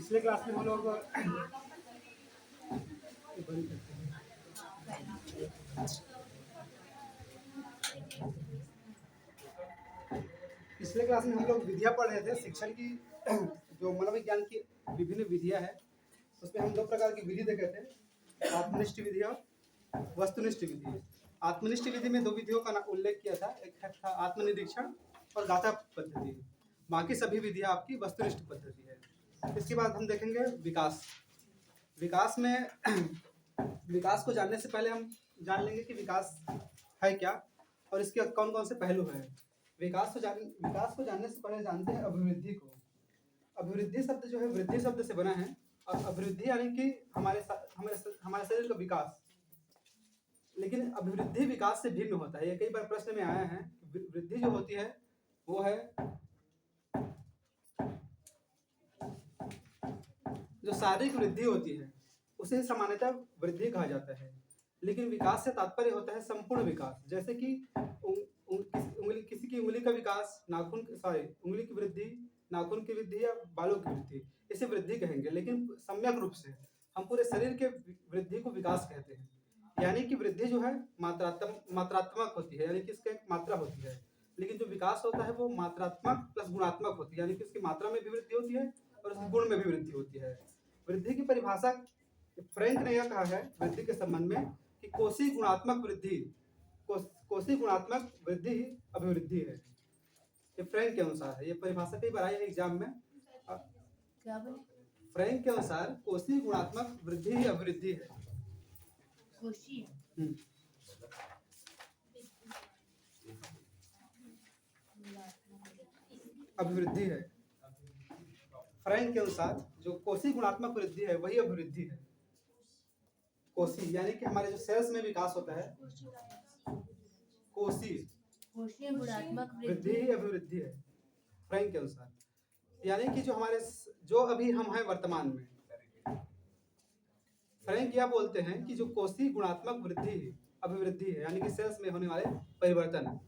पिछले क्लास में हम लोग पिछले क्लास में हम लोग विधियां पढ़ रहे थे शिक्षण की। जो मनोविज्ञान की विभिन्न विधियां हैं उसमें हम दो प्रकार की विधि देखे थे, आत्मनिष्ठ विधि और वस्तुनिष्ठ विधि। आत्मनिष्ठ विधि में दो विधियों का उल्लेख किया था, एक था आत्मनिरीक्षण और गाथा पद्धति। बाकी सभी विधियां आपकी वस्तुनिष्ठ पद्धति है। इसके बाद हम देखेंगे विकास। विकास में विकास को जानने से पहले हम जान लेंगे कि विकास है क्या और इसके कौन कौन से पहलू हैं। विकास को जानने से पहले जानते हैं अभिवृद्धि को। अभिवृद्धि शब्द जो है वृद्धि शब्द से बना है और अभिवृद्धि यानी कि हमारे शरीर का विकास। लेकिन अभिवृद्धि विकास से भिन्न होता है। ये कई बार प्रश्न में आया है। वृद्धि जो होती है वो है जो शारीरिक वृद्धि होती है उसे सामान्यतः वृद्धि कहा जाता है। लेकिन विकास से तात्पर्य होता है संपूर्ण विकास, जैसे कि किसी की उंगली का विकास, उंगली की वृद्धि, नाखून की वृद्धि या बालों की वृद्धि, इसे वृद्धि कहेंगे। लेकिन सम्यक रूप से हम पूरे शरीर के वृद्धि को विकास कहते हैं। यानी कि वृद्धि जो है मात्रात्मक होती है, यानी कि इसका एक मात्रा होती है। लेकिन जो विकास होता है वो मात्रात्मक प्लस गुणात्मक होती है, यानी कि इसकी मात्रा में भी वृद्धि होती है और उसके गुण में भी वृद्धि होती है। वृद्धि की परिभाषा फ्रैंक ने यह कहा है वृद्धि के संबंध में कि कोशी गुणात्मक वृद्धि ही अभिवृद्धि है। ये फ्रैंक के अनुसार है। ये परिभाषा कई बार आई है एग्जाम में। क्या बोले? फ्रैंक के अनुसार कोशी गुणात्मक वृद्धि ही अभिवृद्धि है। कोशी अभिवृद्धि है। फ्रैंक के अनुसार जो कोशी गुणात्मक वृद्धि है वही अभिवृद्धि है। कोशी यानी कि हमारे जो सेल्स में विकास होता है, कोशी गुणात्मक वृद्धि ही अभिवृद्धि है फ्रैंक के अनुसार। यानी कि जो अभी हम हैं वर्तमान में, फ्रैंक यह बोलते हैं कि जो कोशी गुणात्मक वृद्धि ही अभिवृद्धि है, यानी कि सेल्स में होने वाले परिवर्तन।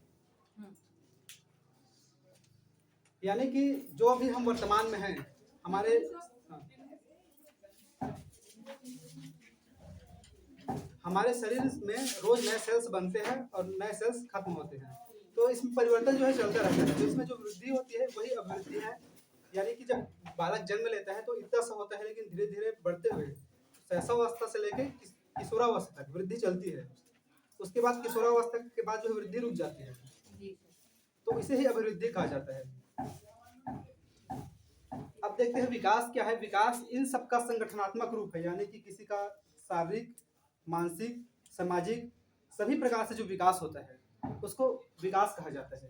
यानी कि जो अभी हम वर्तमान में हैं हमारे शरीर में रोज नए सेल्स बनते हैं और नए सेल्स खत्म होते हैं, तो इसमें परिवर्तन जो है चलता रहता है। तो इसमें जो वृद्धि होती है वही अभिवृद्धि है। यानी कि जब बालक जन्म लेता है तो इतना सा होता है, लेकिन धीरे धीरे बढ़ते हुए शैशवावस्था से लेकर किशोरावस्था तक वृद्धि चलती है। उसके बाद किशोरावस्था के बाद जो वृद्धि रुक जाती है, तो इसे ही अभिवृद्धि कहा जाता है। अब देखते हैं विकास क्या है। विकास इन सबका संगठनात्मक रूप है, यानी कि किसी का शारीरिक, मानसिक, सामाजिक सभी प्रकार से जो विकास होता है उसको विकास कहा जाता है।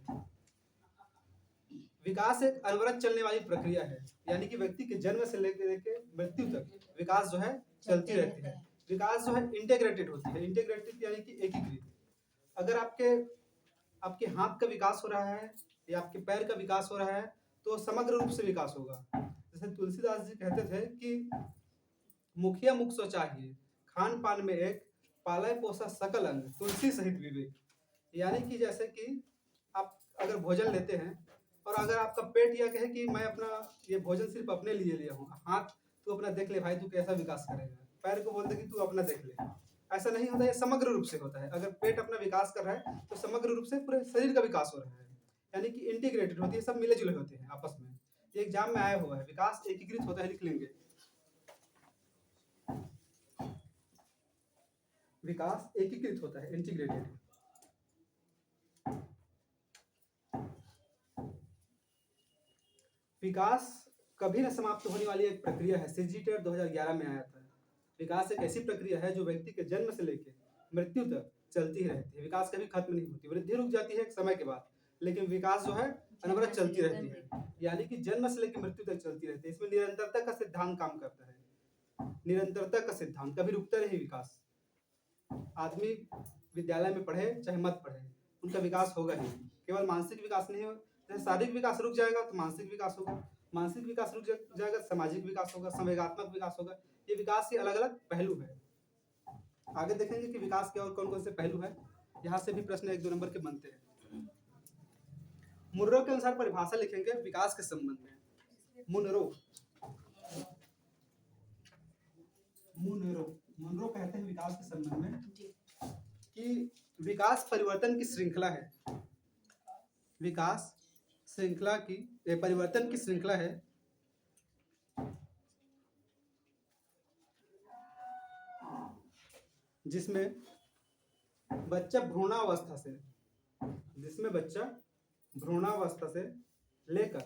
विकास एक अनवरत चलने वाली प्रक्रिया है, यानी कि व्यक्ति के जन्म से लेकर मृत्यु तक विकास जो है चलती रहती है। विकास जो है इंटीग्रेटेड होती है। इंटीग्रेटेड यानी कि एकीकृत। अगर आपके हाथ का विकास हो रहा है या आपके पैर का विकास हो रहा है तो समग्र रूप से विकास होगा। जैसे तुलसीदास जी कहते थे कि मुखिया मुख सो चाहिए, खान पान में एक, पालय पोसा सकल अंग, तुलसी सहित विवेक। यानी कि जैसे कि आप अगर भोजन लेते हैं और अगर आपका पेट यह कहे कि मैं अपना ये भोजन सिर्फ अपने लिए लिया हूँ, हाथ तू अपना देख ले भाई, तू कैसा विकास करेगा, पैर को बोलते कि तू अपना देख ले, ऐसा नहीं होता। ये समग्र रूप से होता है। अगर पेट अपना विकास कर रहा है तो समग्र रूप से पूरे शरीर का विकास हो रहा है, यानी कि इंटीग्रेटेड होती है, सब मिले जुले होते हैं आपस में। ये एग्जाम में आया हुआ है, विकास एकीकृत होता है, लिख लेंगे। विकास एकीकृत होता है, इंटीग्रेटेड। विकास कभी न समाप्त होने वाली एक प्रक्रिया है। सीजीटेट 2011 में आया था। विकास एक ऐसी प्रक्रिया है जो व्यक्ति के जन्म से लेकर मृत्यु तक चलती ही रहती है। विकास कभी खत्म नहीं होती। वृद्धि रुक जाती है एक समय के बाद, लेकिन विकास जो है अनवरत चलती रहती है, यानी कि जन्म से लेकर मृत्यु तक चलती रहती है। इसमें निरंतरता का सिद्धांत काम करता है। निरंतरता का सिद्धांत, कभी रुकता नहीं विकास। आदमी विद्यालय में पढ़े चाहे मत पढ़े, उनका विकास होगा ही। केवल मानसिक विकास नहीं हो, जैसे शारीरिक विकास रुक जाएगा तो मानसिक विकास होगा, मानसिक विकास रुक जाएगा सामाजिक विकास होगा, संवेगात्मक विकास होगा। ये विकास के अलग अलग पहलू है। आगे देखेंगे कि विकास के और कौन कौन से पहलू है। यहाँ से भी प्रश्न 1-2 नंबर के बनते हैं। मुनरो के अनुसार परिभाषा लिखेंगे विकास के संबंध में। मुनरो मुनरो कहते हैं विकास के संबंध में जी कि विकास परिवर्तन की श्रृंखला है। विकास श्रृंखला की परिवर्तन की श्रृंखला है जिसमें बच्चा भ्रूणावस्था से लेकर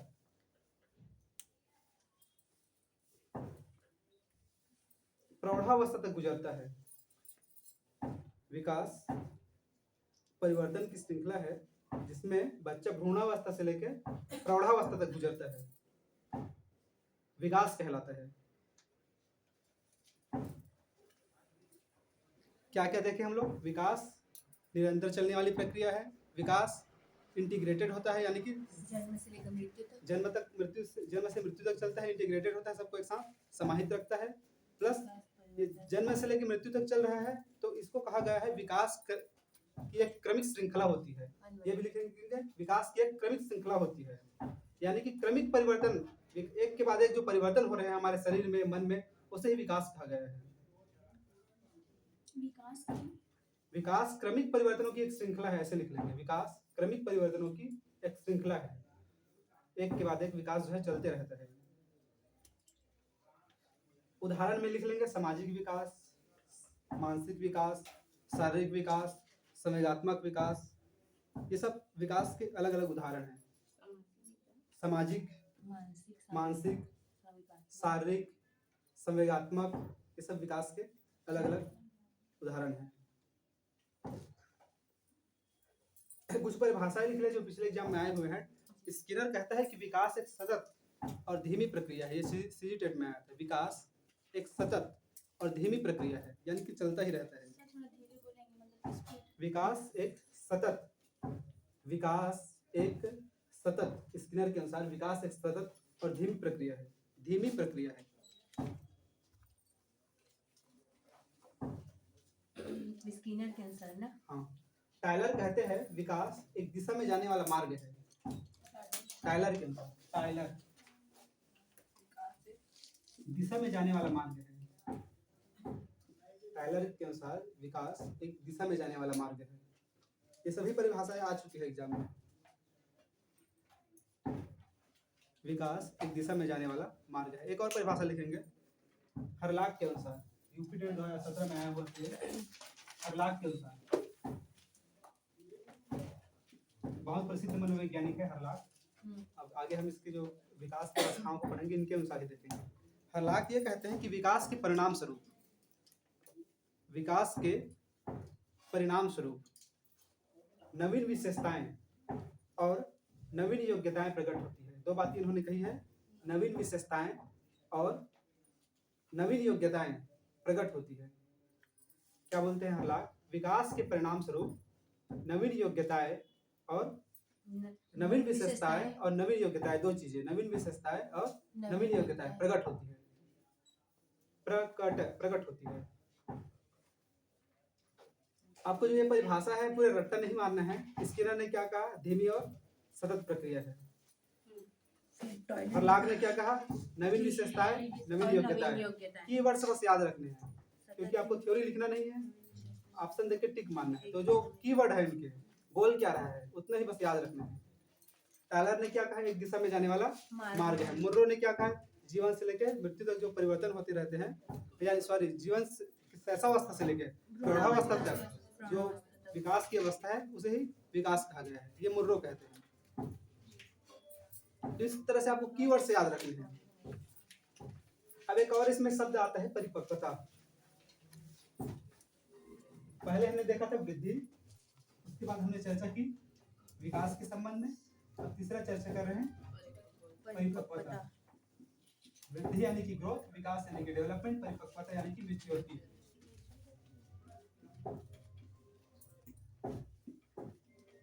प्रौढ़ावस्था तक गुजरता है। विकास परिवर्तन की श्रृंखला है जिसमें बच्चा भ्रूणावस्था से लेकर प्रौढ़ावस्था तक गुजरता है, विकास कहलाता है। क्या क्या देखें हम लोग? विकास निरंतर चलने वाली प्रक्रिया है। विकास इंटीग्रेटेड होता है, यानी कि जन्म से लेकर मृत्यु तक जन्म से मृत्यु तक चलता है। इंटीग्रेटेड होता है, सबको एक साथ समाहित रखता है। प्लस ये जन्म से लेकर मृत्यु तक चल रहा है, तो इसको कहा गया है विकास की एक क्रमिक श्रृंखला होती है। ये भी लिखेंगे, विकास की एक क्रमिक श्रृंखला होती है, यानी कि क्रमिक परिवर्तन, एक के बाद एक जो परिवर्तन हो रहे हैं हमारे शरीर में, मन में, उसे ही विकास कहा गया है। विकास क्रमिक परिवर्तनों की एक श्रृंखला है, ऐसे लिख लेंगे। विकास क्रमिक परिवर्तनों की एक श्रृंखला है, एक के बाद एक विकास जो है चलते रहता है। उदाहरण में लिख लेंगे सामाजिक विकास, मानसिक विकास, शारीरिक विकास, संवेगात्मक विकास। ये सब विकास के अलग अलग उदाहरण हैं। सामाजिक, मानसिक, शारीरिक, संवेगात्मक, ये सब विकास के अलग अलग उदाहरण हैं। कुछ परिभाषाएं लिख ले जो पिछले एग्जाम में आए हुए हैं। स्किनर कहता है कि विकास एक सतत और धीमी प्रक्रिया है। ये सीजी टेट में आया था। विकास एक सतत और धीमी प्रक्रिया है, यानी कि चलता ही रहता है। विकास एक सतत स्किनर के अनुसार विकास एक सतत और धीमी प्रक्रिया है। स्किनर के अनुसार ना। हाँ, टायलर कहते हैं विकास एक दिशा में जाने वाला मार्ग है। टायलर के अनुसार दिशा में जाने वाला मार्ग है। टायलर के अनुसार विकास एक दिशा में जाने वाला मार्ग है। ये सभी परिभाषाएं आ चुकी है एग्जाम में। विकास एक दिशा में जाने वाला मार्ग है। एक और परिभाषा लिखेंगे हरलाक के अनुसार, यूपी टेट 2017 में आया हुआ है। हरलाक के अनुसार, बहुत प्रसिद्ध मनोवैज्ञानिक है हरलाक। अब आगे हम इसके जो विकास की अवस्थाओं को पढ़ेंगे, इनके अनुसार ही देखेंगे। हरलाक ये कहते हैं कि विकास के परिणाम स्वरूप नवीन विशेषताएं और नवीन योग्यताएं प्रकट होती है। दो बातें इन्होंने कही है, नवीन विशेषताएं और नवीन योग्यताएं प्रकट होती है। क्या बोलते हैं हरलाक? विकास के परिणाम स्वरूप नवीन योग्यताएं और नवीन विशेषताएं और नवीन योग्यताएं, दो चीजें, नवीन विशेषताएं और नवीन योग्यताएं प्रकट होती है। आपको जो ये परिभाषा है पूरे रट्टा नहीं मारना है। स्किनर ने क्या कहा? धीमी और सतत प्रक्रिया है। हरलाक ने क्या कहा? नवीन विशेषताएं, नवीन योग्यताएं। कीवर्ड्स बस याद रखने हैं, क्योंकि आपको थ्योरी लिखना नहीं है, ऑप्शन देख के टिक मारना है। तो जो कीवर्ड है इनके, बोल क्या रहा है, उतना ही बस याद रखना है। टायलर ने क्या कहा? एक दिशा में जाने वाला मार्ग है। मुनरो ने क्या कहा? जीवन से लेकर मृत्यु तक जो परिवर्तन होते रहते हैं, या सॉरी, जीवन शैशवावस्था से लेकर प्रौढ़ावस्था तक जो विकास की अवस्था है, उसे ही विकास कहा गया है। ये मुनरो कहते हैं। तो इस तरह से आपको कीवर्ड से याद रखने हैं। अब एक और इसमें शब्द आता है परिपक्वता। पहले हमने देखा था वृद्धि, उसके बाद हमने चर्चा की विकास के संबंध में। अब तीसरा चर्चा कर रहे हैं परिपक्वता। वृद्धि यानी कि ग्रोथ, विकास यानी कि डेवलपमेंट, परिपक्वता यानी कि मैच्योरिटी।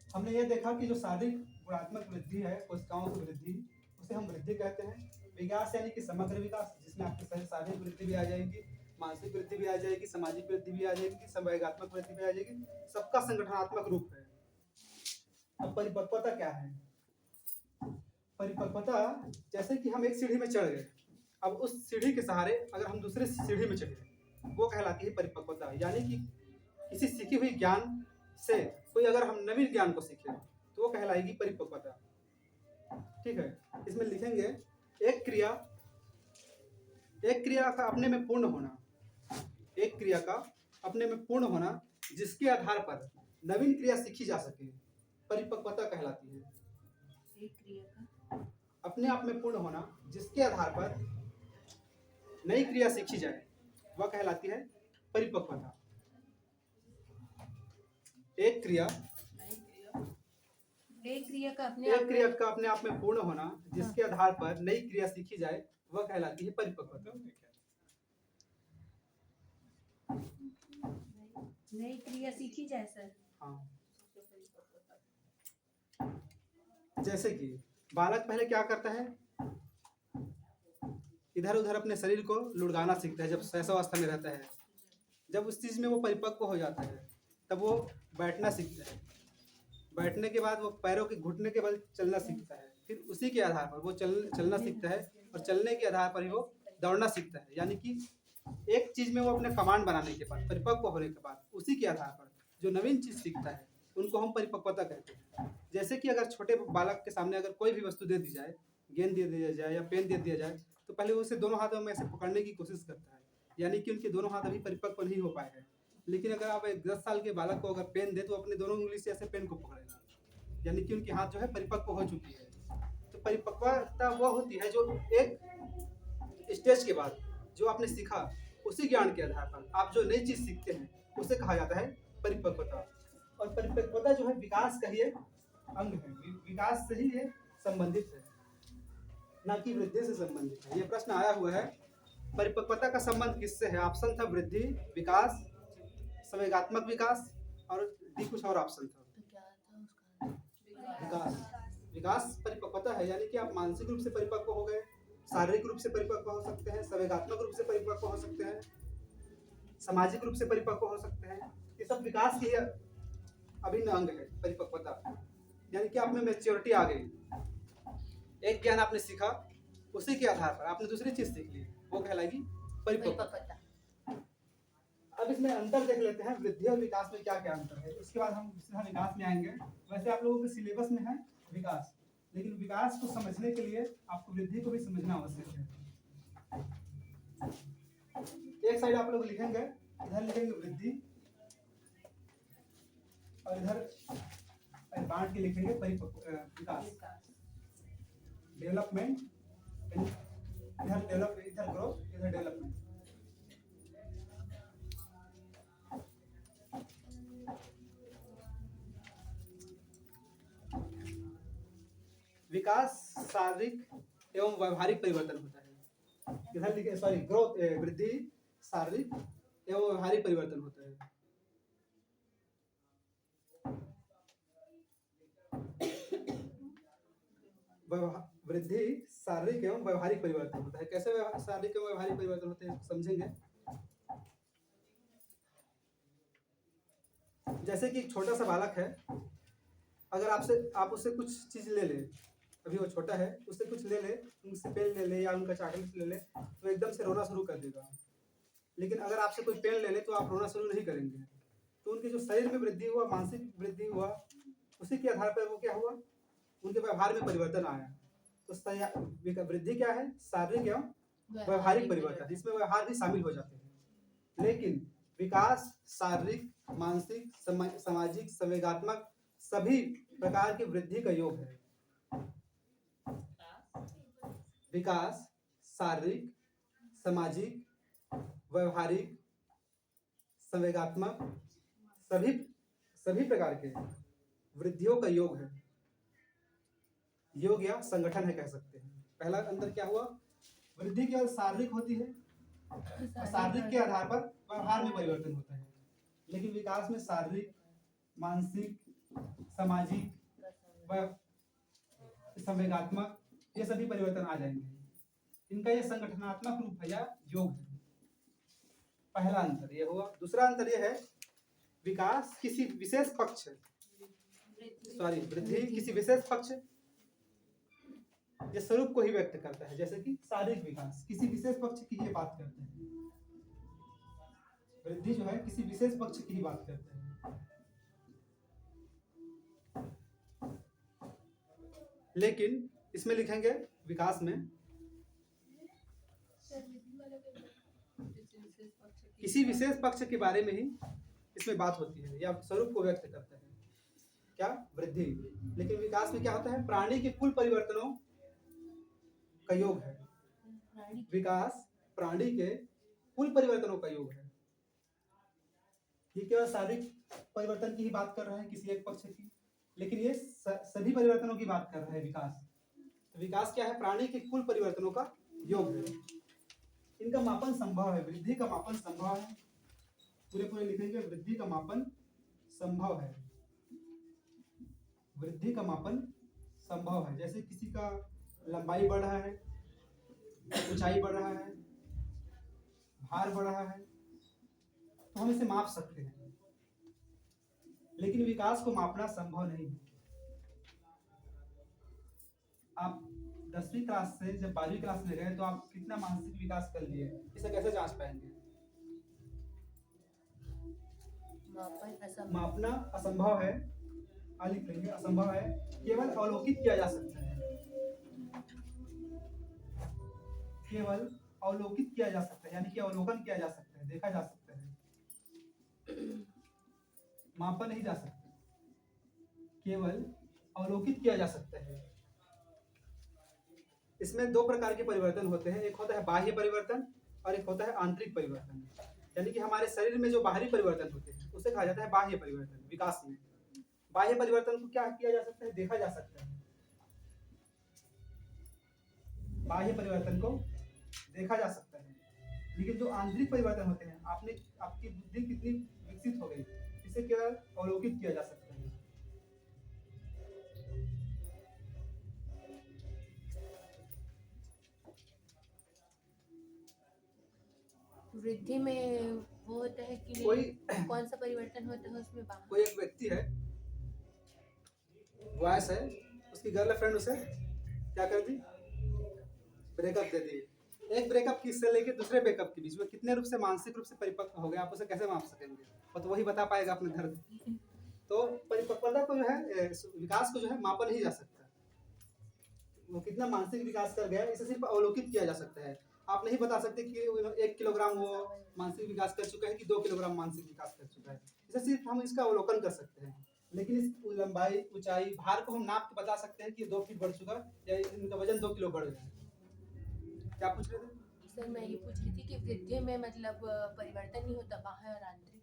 हमने ये देखा कि जो शारीरिक गुणात्मक वृद्धि है, कोशिकाओं की वृद्धि, उसे हम वृद्धि कहते हैं। विकास यानी कि समग्र विकास, जिसमें आपकी शारीरिक वृद्धि भी आ जाएगी, मानसिक वृद्धि भी आ जाएगी, सामाजिक वृद्धि भी आ जाएगी, संवेगात्मक वृद्धि भी आ जाएगी, सबका संगठनात्मक रूप है। अब परिपक्वता क्या है? परिपक्वता, जैसे कि हम एक सीढ़ी में चढ़ गए, अब उस सीढ़ी के सहारे अगर हम दूसरे सीढ़ी में चढ़े, वो कहलाती है परिपक्वता। यानी कि किसी सीखी हुई ज्ञान से कोई अगर हम नवीन ज्ञान को सीखें तो वो कहलाएगी परिपक्वता। ठीक है, इसमें लिखेंगे एक क्रिया का अपने में पूर्ण होना, एक क्रिया का अपने में पूर्ण होना जिसके आधार पर नवीन क्रिया सीखी जा सके, परिपक्वता कहलाती है। एक क्रिया का अपने आप में पूर्ण होना जिसके आधार पर नई क्रिया सीखी जाए वह कहलाती है परिपक्वता। एक क्रिया का अपने आप में पूर्ण होना जिसके आधार पर नई क्रिया सीखी जाए वह कहलाती है परिपक्वता। नई क्रिया सीखी जाए सर। हाँ, जैसे कि बालक पहले क्या करता है, इधर उधर अपने शरीर को लुढ़काना सीखता है जब शैशवावस्था में रहता है। जब उस चीज में वो परिपक्व हो जाता है तब वो बैठना सीखता है। बैठने के बाद वो पैरों के घुटने के बल चलना सीखता है। फिर उसी के आधार पर वो चलना सीखता है और चलने के आधार पर ही वो दौड़ना सीखता है। यानी कि एक चीज में वो अपने कमांड बनाने के बाद, परिपक्व होने के बाद, उसी के आधार पर जो नवीन चीज सीखता है उनको हम परिपक्वता कहते हैं। जैसे कि अगर छोटे बालक के सामने अगर कोई भी वस्तु दे दी जाए, गेंद दे दिया जाए या पेन दे दिया जाए, तो पहले वो उसे दोनों हाथों में ऐसे पकड़ने की कोशिश करता है। यानी कि उनके दोनों हाथ अभी परिपक्व नहीं हो पाए हैं। लेकिन अगर आप एक 10 साल के बालक को अगर पेन दे तो अपने दोनों उंगली से ऐसे पेन को पकड़ेगा, यानी कि उनके हाथ जो है परिपक्व हो चुकी है। तो परिपक्वता वह होती है जो एक स्टेज के बाद जो आपने सीखा उसी ज्ञान के आधार पर आप जो नई चीज सीखते हैं उसे कहा जाता है परिपक्वता। और परिपक्वता जो है विकास का ही एक अंग है, विकास से ही ये संबंधित है, ना कि वृद्धि से संबंधित है। ये प्रश्न आया हुआ है, परिपक्वता का संबंध किससे है? ऑप्शन था वृद्धि, विकास, संवेगात्मक विकास और डी कुछ और ऑप्शन था। तो क्या था उसका? विकास। विकास परिपक्वता है, यानी कि आप मानसिक रूप से परिपक्व हो गए, शारीरिक रूप से परिपक्व हो सकते हैं, संवेगात्मक रूप से परिपक्व हो सकते हैं, सामाजिक रूप से परिपक्व हो सकते हैं। ये सब विकास की अभिन्न अंग है परिपक्वता। यानी कि आप में मैच्योरिटी आ गई, एक ज्ञान आपने सीखा, उसी के आधार पर आपने दूसरी चीज सीख ली, वो कहलाएगी परिपक्वता। अब इसमें अंतर देख लेते हैं, वृद्धि और विकास में क्या क्या अंतर है। उसके बाद हम सीधा विकास में आएंगे। वैसे आप लोगों के सिलेबस में है विकास, लेकिन विकास को समझने के लिए आपको वृद्धि को भी समझना आवश्यक है। एक साइड आप लोग लिखेंगे, इधर लिखेंगे वृद्धि और इधर बांट के लिखेंगे विकास, डेवलपमेंट। इधर ग्रोथ, इधर डेवलपमेंट। विकास शारीरिक एवं व्यवहारिक परिवर्तन होता है। इधर लिखे, सॉरी, ग्रोथ, वृद्धि शारीरिक एवं व्यवहारिक परिवर्तन होता है। वृद्धि शारीरिक एवं व्यवहारिक परिवर्तन होता है। कैसे शारीरिक एवं व्यवहारिक परिवर्तन होते हैं समझेंगे। जैसे कि एक छोटा सा बालक है, अगर आप उससे कुछ चीज ले ले, अभी वो छोटा है, उससे कुछ ले ले, उनसे पेन ले ले या उनका चॉकलेट ले ले, तो एकदम से रोना शुरू कर देगा। लेकिन अगर आपसे कोई पेन ले ले तो आप रोना शुरू नहीं करेंगे। तो उनके जो शरीर में वृद्धि हुआ, मानसिक वृद्धि हुआ, उसी के आधार पर वो क्या हुआ, उनके व्यवहार में परिवर्तन आया। तो वृद्धि क्या है? शारीरिक एवं व्यवहारिक परिवर्तन, इसमें व्यवहार भी शामिल हो जाते हैं। लेकिन विकास शारीरिक, मानसिक, सामाजिक, संवेगात्मक सभी प्रकार की वृद्धि का योग है। विकास शारीरिक, सामाजिक, व्यवहारिक, संवेगात्मक सभी प्रकार के वृद्धियों का योग है, योग या संगठन है कह सकते हैं। पहला अंतर क्या हुआ, वृद्धि केवल शारीरिक होती है, शारीरिक के आधार पर व्यवहार में परिवर्तन होता है। लेकिन विकास में शारीरिक, मानसिक, सामाजिक, संवेगात्मक ये सभी परिवर्तन आ जाएंगे। इनका ये संगठनात्मक रूप है या योग है। पहला अंतर ये हुआ। दूसरा अंतर ये है, विकास किसी विशेष पक्ष, सॉरी, वृद्धि किसी विशेष पक्ष या स्वरूप को ही व्यक्त करता है। जैसे कि शारीरिक विकास किसी विशेष पक्ष की ये बात करते हैं। वृद्धि जो है किसी विशेष पक्ष की ही बात करते हैं। लेकिन इसमें लिखेंगे विकास में किसी विशेष पक्ष के बारे में ही इसमें बात होती है या स्वरूप को व्यक्त करता है, क्या? वृद्धि। लेकिन विकास में क्या होता है? प्राणी के कुल परिवर्तनों का योग है। विकास प्राणी के कुल परिवर्तनों का योग है। ये केवल शारीरिक परिवर्तन की ही बात कर रहा है किसी एक पक्ष की, लेकिन ये सभी परिवर्तनों की बात कर रहा है विकास। तो विकास क्या है? प्राणी के कुल परिवर्तनों का योग है। इनका मापन संभव है। वृद्धि का मापन संभव है। पूरे लिखेंगे वृद्धि का मापन संभव है। वृद्धि का मापन संभव है। जैसे किसी का लंबाई बढ़ रहा है, ऊंचाई बढ़ रहा है, भार बढ़ रहा है, तो हम इसे माप सकते हैं। लेकिन विकास को मापना संभव नहीं है। आप 10वीं क्लास से जब 12वीं क्लास में गए तो आप कितना मानसिक विकास कर लिए, इसे कैसे जांच पाएंगे? मापना असंभव है। लिख लेंगे असंभव है। केवल अवलोकित किया जा सकता है। केवल अवलोकित किया जा सकता है, यानी कि अवलोकन किया जा सकता है, देखा जा सकता है, मापा नहीं जा सकता। केवल अवलोकित किया जा सकता है। इसमें दो प्रकार के परिवर्तन होते हैं। एक होता है बाह्य परिवर्तन और एक होता है आंतरिक परिवर्तन। यानी कि हमारे शरीर में जो बाहरी परिवर्तन होते हैं उसे कहा जाता है बाह्य परिवर्तन। विकास में बाह्य परिवर्तन को क्या किया जा सकता है? देखा जा सकता है। बाह्य परिवर्तन को देखा जा सकता है। लेकिन जो आंतरिक परिवर्तन होते हैं, आपकी बुद्धि कितनी विकसित हो गई, इसे केवल अवलोकित किया जा सकता है। वृद्धि में वो होता है कि कोई कौन सा परिवर्तन होता है उसमें? कोई एक व्यक्ति है, बॉयस है, उसकी गर्लफ्रेंड उसे क्या कर दी? ब्रेकअप दे दी। एक ब्रेकअप किससे लेके दूसरे ब्रेकअप के बीच में कितने रूप से मानसिक रूप से परिपक्व हो गया, आप उसे कैसे माप सकेंगे? और तो वही बता पाएगा अपने दर्द। तो परिपक्वता को जो है, विकास को जो है मापा नहीं जा सकता। वो कितना मानसिक विकास कर गया इसे सिर्फ अवलोकित किया जा सकता है। आप नहीं बता सकते कि 1 किलोग्राम वो मानसिक विकास कर चुका है कि 2 किलोग्राम मानसिक विकास कर चुका है। इसे सिर्फ हम इसका अवलोकन कर सकते हैं। लेकिन इस लंबाई, ऊंचाई, भार को हम नाप के बता सकते हैं कि 2 फीट बढ़ चुका या इनका वजन 2 किलो बढ़ गया। क्या पूछ रहे थे? सर मैं ये पूछ रही थी कि वृद्धि में मतलब परिवर्तन नहीं होता बाह्य और आंतरिक।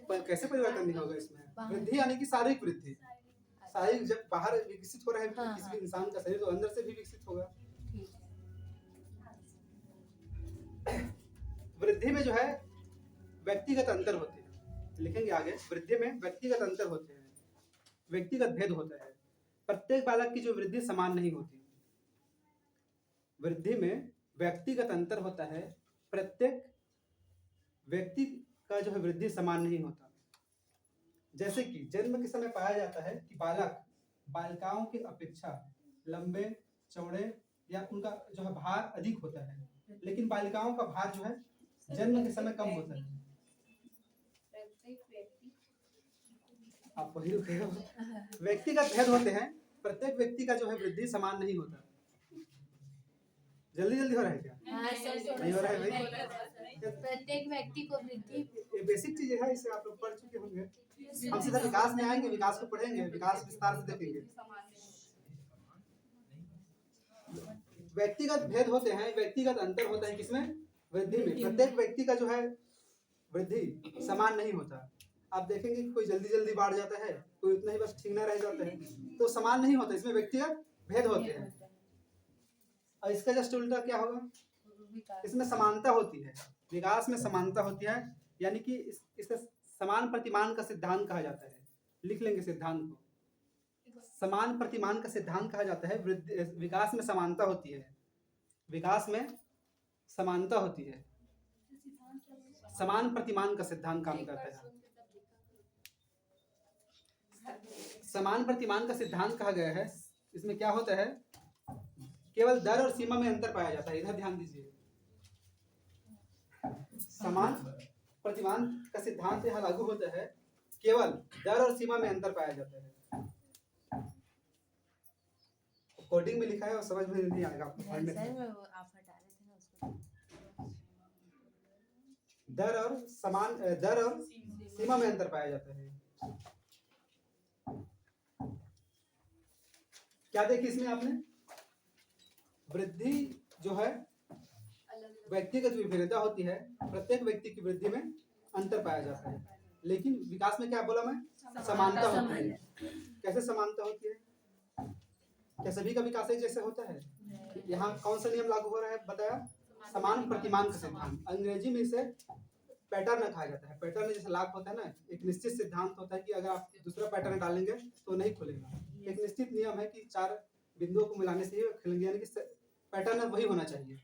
पर कैसे परिवर्तन नहीं होगा इसमें? वृद्धि यानी कि शारीरिक वृद्धि। शारीरिक जब बाहर विकसित हो रहा है किसी भी इंसान का शरीर, तो अंदर से भी विकसित होगा। वृद्धि में जो है व्यक्तिगत अंतर होते हैं। लिखेंगे आगे, वृद्धि में व्यक्तिगत अंतर होते हैं, व्यक्तिगत भेद होता है। प्रत्येक बालक की जो वृद्धि समान नहीं होती। वृद्धि में व्यक्तिगत अंतर होता है। प्रत्येक व्यक्ति का जो है वृद्धि समान नहीं होता। जैसे कि जन्म के समय पाया जाता है कि बालक बालिकाओं की अपेक्षा लंबे, चौड़े या उनका जो है भार अधिक होता है, लेकिन बालिकाओं का भार जो है जन्म के समय कम होता है। आप वही रुके हो। व्यक्तिगत भेद होते हैं। प्रत्येक व्यक्ति का जो है वृद्धि समान नहीं होता। जल्दी जल्दी हो रहा है क्या? नहीं हो रहा है भाई। प्रत्येक व्यक्ति को वृद्धि, ये बेसिक चीजें है, इसे आप लोग पढ़ चुके होंगे। हम सीधा विकास में आएंगे, विकास को पढ़ेंगे, विकास विस्तार से देखेंगे। व्यक्तिगत भेद होते हैं, व्यक्तिगत अंतर होता है किसमें? वृद्धि में। प्रत्येक व्यक्ति का जो है वृद्धि समान नहीं होता। आप देखेंगे कि कोई जल्दी जल्दी बढ़ जाता है, कोई उतना ही बस ठीकना रह जाता है, तो समान नहीं होता। इसमें व्यक्तिगत भेद होते हैं। और इसका जस्ट उल्टा क्या होगा? इसमें समानता होती है। विकास में समानता होती है, यानी कि इसे समान प्रतिमान का सिद्धांत कहा जाता है। लिख लेंगे सिद्धांत को। समान प्रतिमान का सिद्धांत कहा जाता है। विकास में समानता होती है। विकास में समानता होती है। समान प्रतिमान का सिद्धांत काम करता है। समान प्रतिमान का सिद्धांत कहा गया है। इसमें क्या होता है? केवल दर और सीमा में अंतर पाया जाता है। इधर ध्यान दीजिए। समान प्रतिमान का सिद्धांत यहाँ लागू होता है, केवल दर और सीमा में अंतर पाया जाता है। कोडिंग में लिखा है और समझ में नहीं आएगा आपको पढ़ने सर से। मैं वो आप हटा रहे थे ना उसको। दर और सीमा में अंतर पाया जाता है। क्या देखी इसमें आपने? वृद्धि जो है व्यक्तिगत विभिन्नता होती है, प्रत्येक व्यक्ति की वृद्धि में अंतर पाया जाता है। लेकिन विकास में क्या बोला मैं? समानता होती है। कैसे समानता होती है? क्या सभी का विकास एक जैसे होता है? यहाँ कौन सा नियम लागू हो रहा है बताया? समान प्रतिमान का सिद्धांत। अंग्रेजी में इसे पैटर्न कहा जाता है। पैटर्न जैसे लॉक होता है ना, एक निश्चित सिद्धांत होता है कि अगर आप दूसरा पैटर्न डालेंगे तो नहीं खुलेगा। एक निश्चित नियम है कि 4 बिंदुओं को मिलाने से ही खुलेंगे, यानी कि पैटर्न वही होना चाहिए।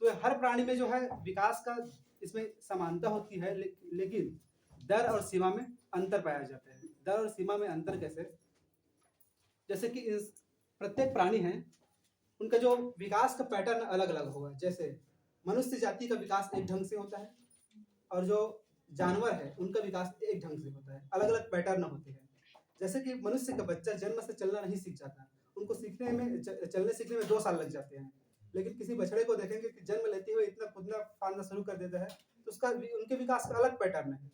तो हर प्राणी में जो है विकास का इसमें समानता होती है, लेकिन दर और सीमा में अंतर पाया जाता है। दर और सीमा में अंतर कैसे? जैसे कि प्रत्येक प्राणी है, उनका जो विकास का पैटर्न अलग अलग होगा। जैसे मनुष्य जाति का विकास एक ढंग से होता है और जो जानवर है उनका विकास एक ढंग से होता है, अलग अलग पैटर्न होते हैं। जैसे कि मनुष्य का बच्चा जन्म से चलना नहीं सीख जाता, उनको सीखने में चलने सीखने में 2 साल लग जाते हैं। लेकिन किसी बछड़े को देखेंगे कि जन्म लेते हुए इतना कूदना फांदना शुरू कर देता है, तो उसका उनके विकास का अलग पैटर्न है,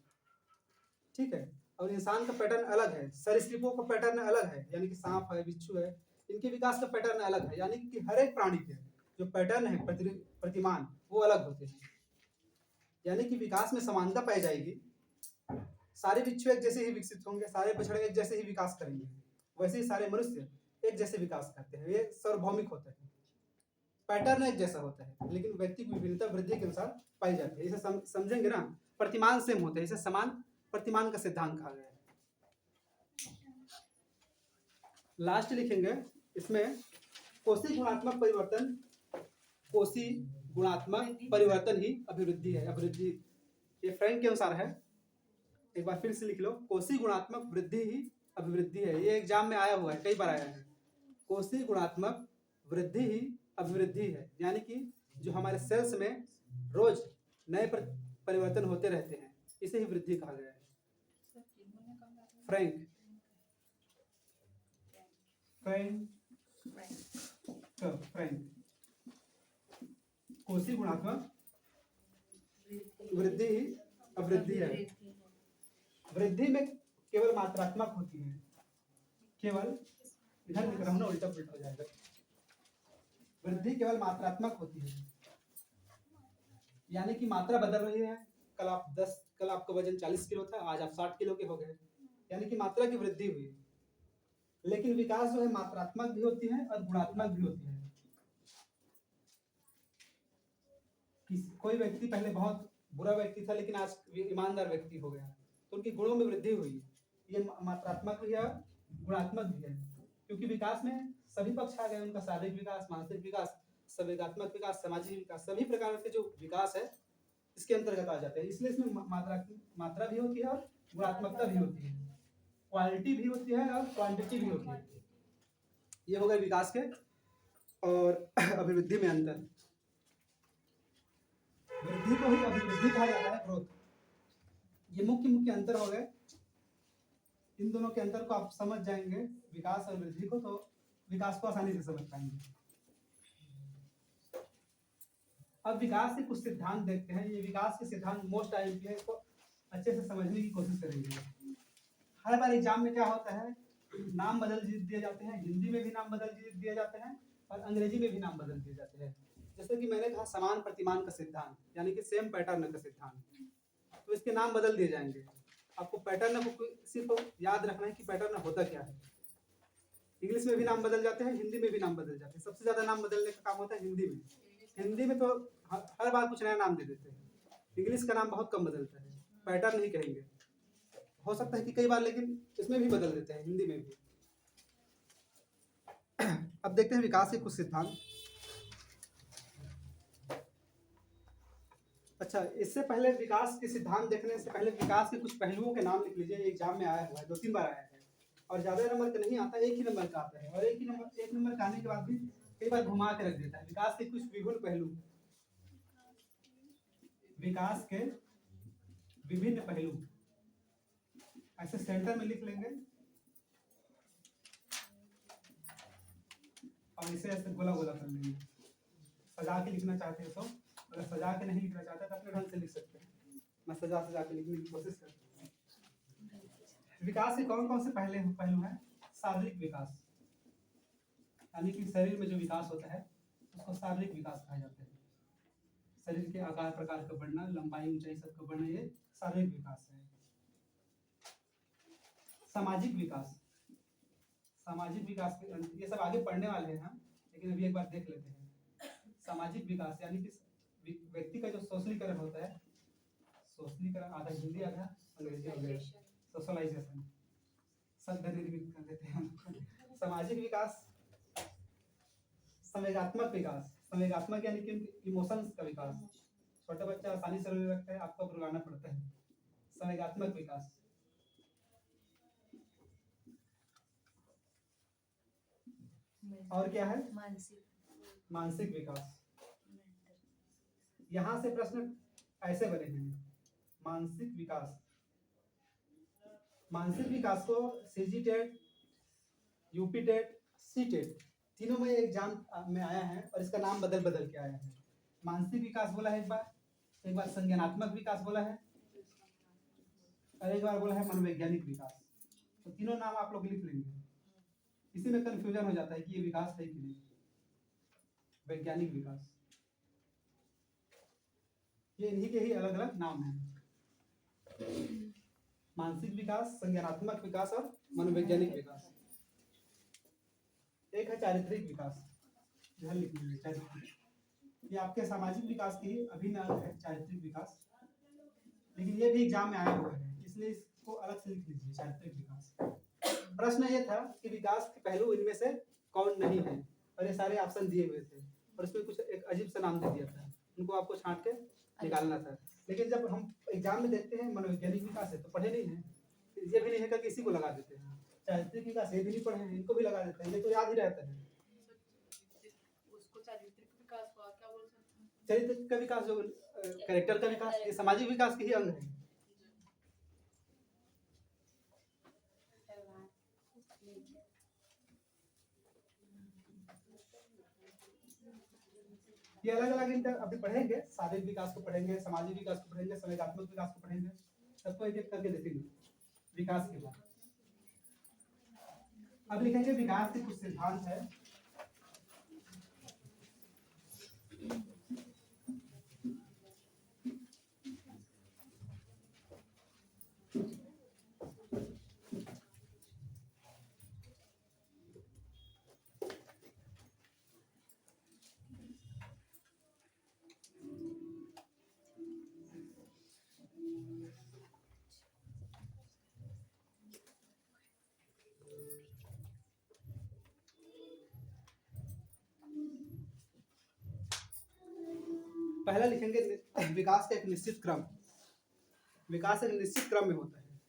ठीक है। और इंसान का पैटर्न अलग है, सरीसृपों का पैटर्न अलग है, यानी कि सांप है, बिच्छू है, इनके विकास का पैटर्न अलग है। यानी कि हर एक प्राणी के जो पैटर्न है, प्रतिमान, वो अलग होते हैं। यानी कि विकास में समानता पाई जाएगी। सारे बिच्छू एक जैसे ही विकसित होंगे, सारे बछड़े एक जैसे ही विकास करेंगे, वैसे ही सारे मनुष्य एक जैसे विकास करते हैं। ये सार्वभौमिक होता है, पैटर्न एक जैसा होता है, लेकिन व्यक्ति की विभिन्नता वृद्धि के अनुसार पाई जाती है। इसे समझेंगे ना, प्रतिमान सेम होते हैं, इसे समान प्रतिमान का सिद्धांत कहा गया है। लास्ट लिखेंगे इसमें कोशी गुणात्मक परिवर्तन। कोशी गुणात्मक परिवर्तन ही अभिवृद्धि है। अभिवृद्धि ये फ्रैंक के अनुसार है, एक बार फिर से लिख लो। कोशी गुणात्मक वृद्धि ही अभिवृद्धि है। ये एग्जाम में आया हुआ है, कई बार आया है। कोशी गुणात्मक वृद्धि ही अभिवृद्धि है, यानी कि जो हमारे सेल्स में रोज नए परिवर्तन होते रहते हैं, इसे ही वृद्धि कहा गया है। फ्रैंक कोशी गुणात्मक वृद्धि ही अभिवृद्धि है। वृद्धि में केवल मात्रात्मक होती है, केवल इधर लिख रहा हूं ना, उल्टा पुल्टा हो जाएगा। वृद्धि केवल मात्रात्मक होती है, यानी कि मात्रा बदल रही है। कल आपका वजन 40 किलो था, आज आप 60 किलो के हो गए, यानी कि मात्रा की वृद्धि हुई। लेकिन विकास जो है मात्रात्मक भी होती है और गुणात्मक भी होती है। कोई व्यक्ति पहले बहुत बुरा व्यक्ति था, लेकिन आज ईमानदार व्यक्ति हो गया, तो उनकी गुणों में वृद्धि हुई। ये मात्रात्मक भी है, गुणात्मक भी है, क्योंकि विकास में सभी पक्ष आ गए। उनका शारीरिक विकास, मानसिक विकास, संवेगात्मक विकास, सामाजिक विकास, सभी प्रकार के जो विकास है इसके अंतर्गत आ जाते हैं। इसलिए इसमें मात्रा भी होती है और गुणात्मकता भी होती है, क्वालिटी भी होती है और क्वांटिटी भी होती है। ये हो गए विकास के और अभिवृद्धि में अंतर। वृद्धि को ही अभिवृद्धि कहा जाता है, ग्रोथ। ये मुख्य अंतर हो गए। इन दोनों के अंतर को आप समझ जाएंगे, विकास और वृद्धि को, तो विकास को आसानी से समझ पाएंगे। अब विकास के कुछ सिद्धांत देखते हैं। ये विकास के सिद्धांत मोस्ट आईएमपी को अच्छे से समझने की कोशिश करेंगे। हर बार एग्जाम में क्या होता है, नाम बदल दिए जाते हैं, हिंदी में भी नाम बदल दिए जाते हैं और अंग्रेजी में भी नाम बदल दिए जाते हैं। जैसे कि मैंने कहा समान प्रतिमान का सिद्धांत, यानी कि सेम पैटर्न का सिद्धांत, तो इसके नाम बदल दिए जाएंगे। आपको पैटर्न को सिर्फ याद रखना है कि पैटर्न होता क्या है। इंग्लिश में भी नाम बदल जाते हैं, हिंदी में भी नाम बदल जाते हैं। सबसे ज्यादा नाम बदलने का काम होता है हिंदी में। हिंदी में तो हर बार कुछ नया नाम दे देते हैं, इंग्लिश का नाम बहुत कम बदलता है, पैटर्न नहीं कहेंगे। हो सकता है कि कई बार, लेकिन इसमें भी बदल देते हैं, हिंदी में भी। अब देखते हैं विकास के कुछ सिद्धांत। अच्छा, इससे पहले विकास के सिद्धांत देखने से पहले विकास के कुछ पहलुओं के नाम लिख लीजिए। एग्जाम में आया हुआ है, 2-3 बार आया है और ज्यादा नंबर का नहीं आता, एक ही नंबर का आता है। और एक नंबर का आने के बाद भी कई बार घुमा के रख देता है। विकास के कुछ विभिन्न पहलू। विकास के विभिन्न पहलू, ऐसे सेंटर में लिख लेंगे और इसे ऐसे गोला गोला कर लेंगे। सजा के लिखना चाहते हैं तो, अगर सजा के नहीं लिखना चाहते तो अपने ढंग से लिख सकते हैं। मैं सजा के लिखने की कोशिश करता हूँ। विकास के कौन कौन से पहलू हैं? शारीरिक विकास, यानी कि शरीर में जो विकास होता है उसको शारीरिक विकास कहा जाता है। शरीर के आकार प्रकार का बढ़ना, लंबाई ऊंचाई सबका बढ़ना, ये शारीरिक विकास है। सामाजिक विकास, सामाजिक विकास ये सब आगे पढ़ने वाले हैं हम, लेकिन अभी एक बार देख लेते हैं। सामाजिक विकास यानी कि व्यक्ति का जो सोशलीकरण होता है, सोशलीकरण आधा हिंदी आधा अंग्रेजी हो गया, सोशलाइजेशन सब कर देते हैं। सामाजिक विकास, संवेगात्मक विकास, संवेगात्मक यानी कि इमोशंस का विकास। छोटा बच्चा आसानी से रोने लगता है, आपको रुलाना पड़ता है। संवेगात्मक विकास। और क्या है? मानसिक विकास। यहां से प्रश्न ऐसे बने हैं। मानसिक विकास, मानसिक विकास को CG TET, UP TET, C TET तीनों में एग्जाम में आया है और इसका नाम बदल बदल के आया है। मानसिक विकास बोला है एक बार संज्ञानात्मक विकास बोला है और एक बार बोला है मनोवैज्ञानिक विकास। तो तीनों नाम आप लोग लिख लेंगे। इसी में कंफ्यूजन हो जाता है कि ये विकास है कि नहीं। वैज्ञानिक विकास, ये इन्हीं के ही अलग अलग नाम हैं। मानसिक विकास, संज्ञानात्मक विकास और मनोवैज्ञानिक विकास। एक है चारित्रिक विकास, यह लिख लीजिए चारित्रिक। ये आपके सामाजिक विकास की ही अभिन्न अंग है चारित्रिक विकास, लेकिन ये भी एग्जाम में आया हुआ है, इसलिए इसको अलग से लिख लीजिए चारित्रिक विकास। प्रश्न ये था कि विकास के पहलू इनमें से कौन नहीं है, और ये सारे ऑप्शन दिए हुए थे और इसमें कुछ एक अजीब सा नाम दे दिया था, उनको आपको छांट के निकालना था। लेकिन जब हम एग्जाम में देखते हैं मनोवैज्ञानिक विकास है तो पढ़े नहीं है, ये भी नहीं है कि इसी को लगा देते हैं। चारित्रिक विकास ये भी नहीं पढ़े हैं, इनको भी लगा देते हैं, ये तो याद ही रहता है। चरित्र का विकास, जो कैरेक्टर का विकास, ये सामाजिक विकास के ही अंग है। ये अलग अलग अभी पढ़ेंगे, शारीरिक विकास को पढ़ेंगे, सामाजिक विकास को पढ़ेंगे, संवेगात्मक विकास को पढ़ेंगे, सबको एक एक करके देखेंगे विकास के बाद। अब लिखेंगे विकास के कुछ सिद्धांत है। पहला लिखेंगे विकास का एक निश्चित क्रम। विकास एक निश्चित क्रम में होता है।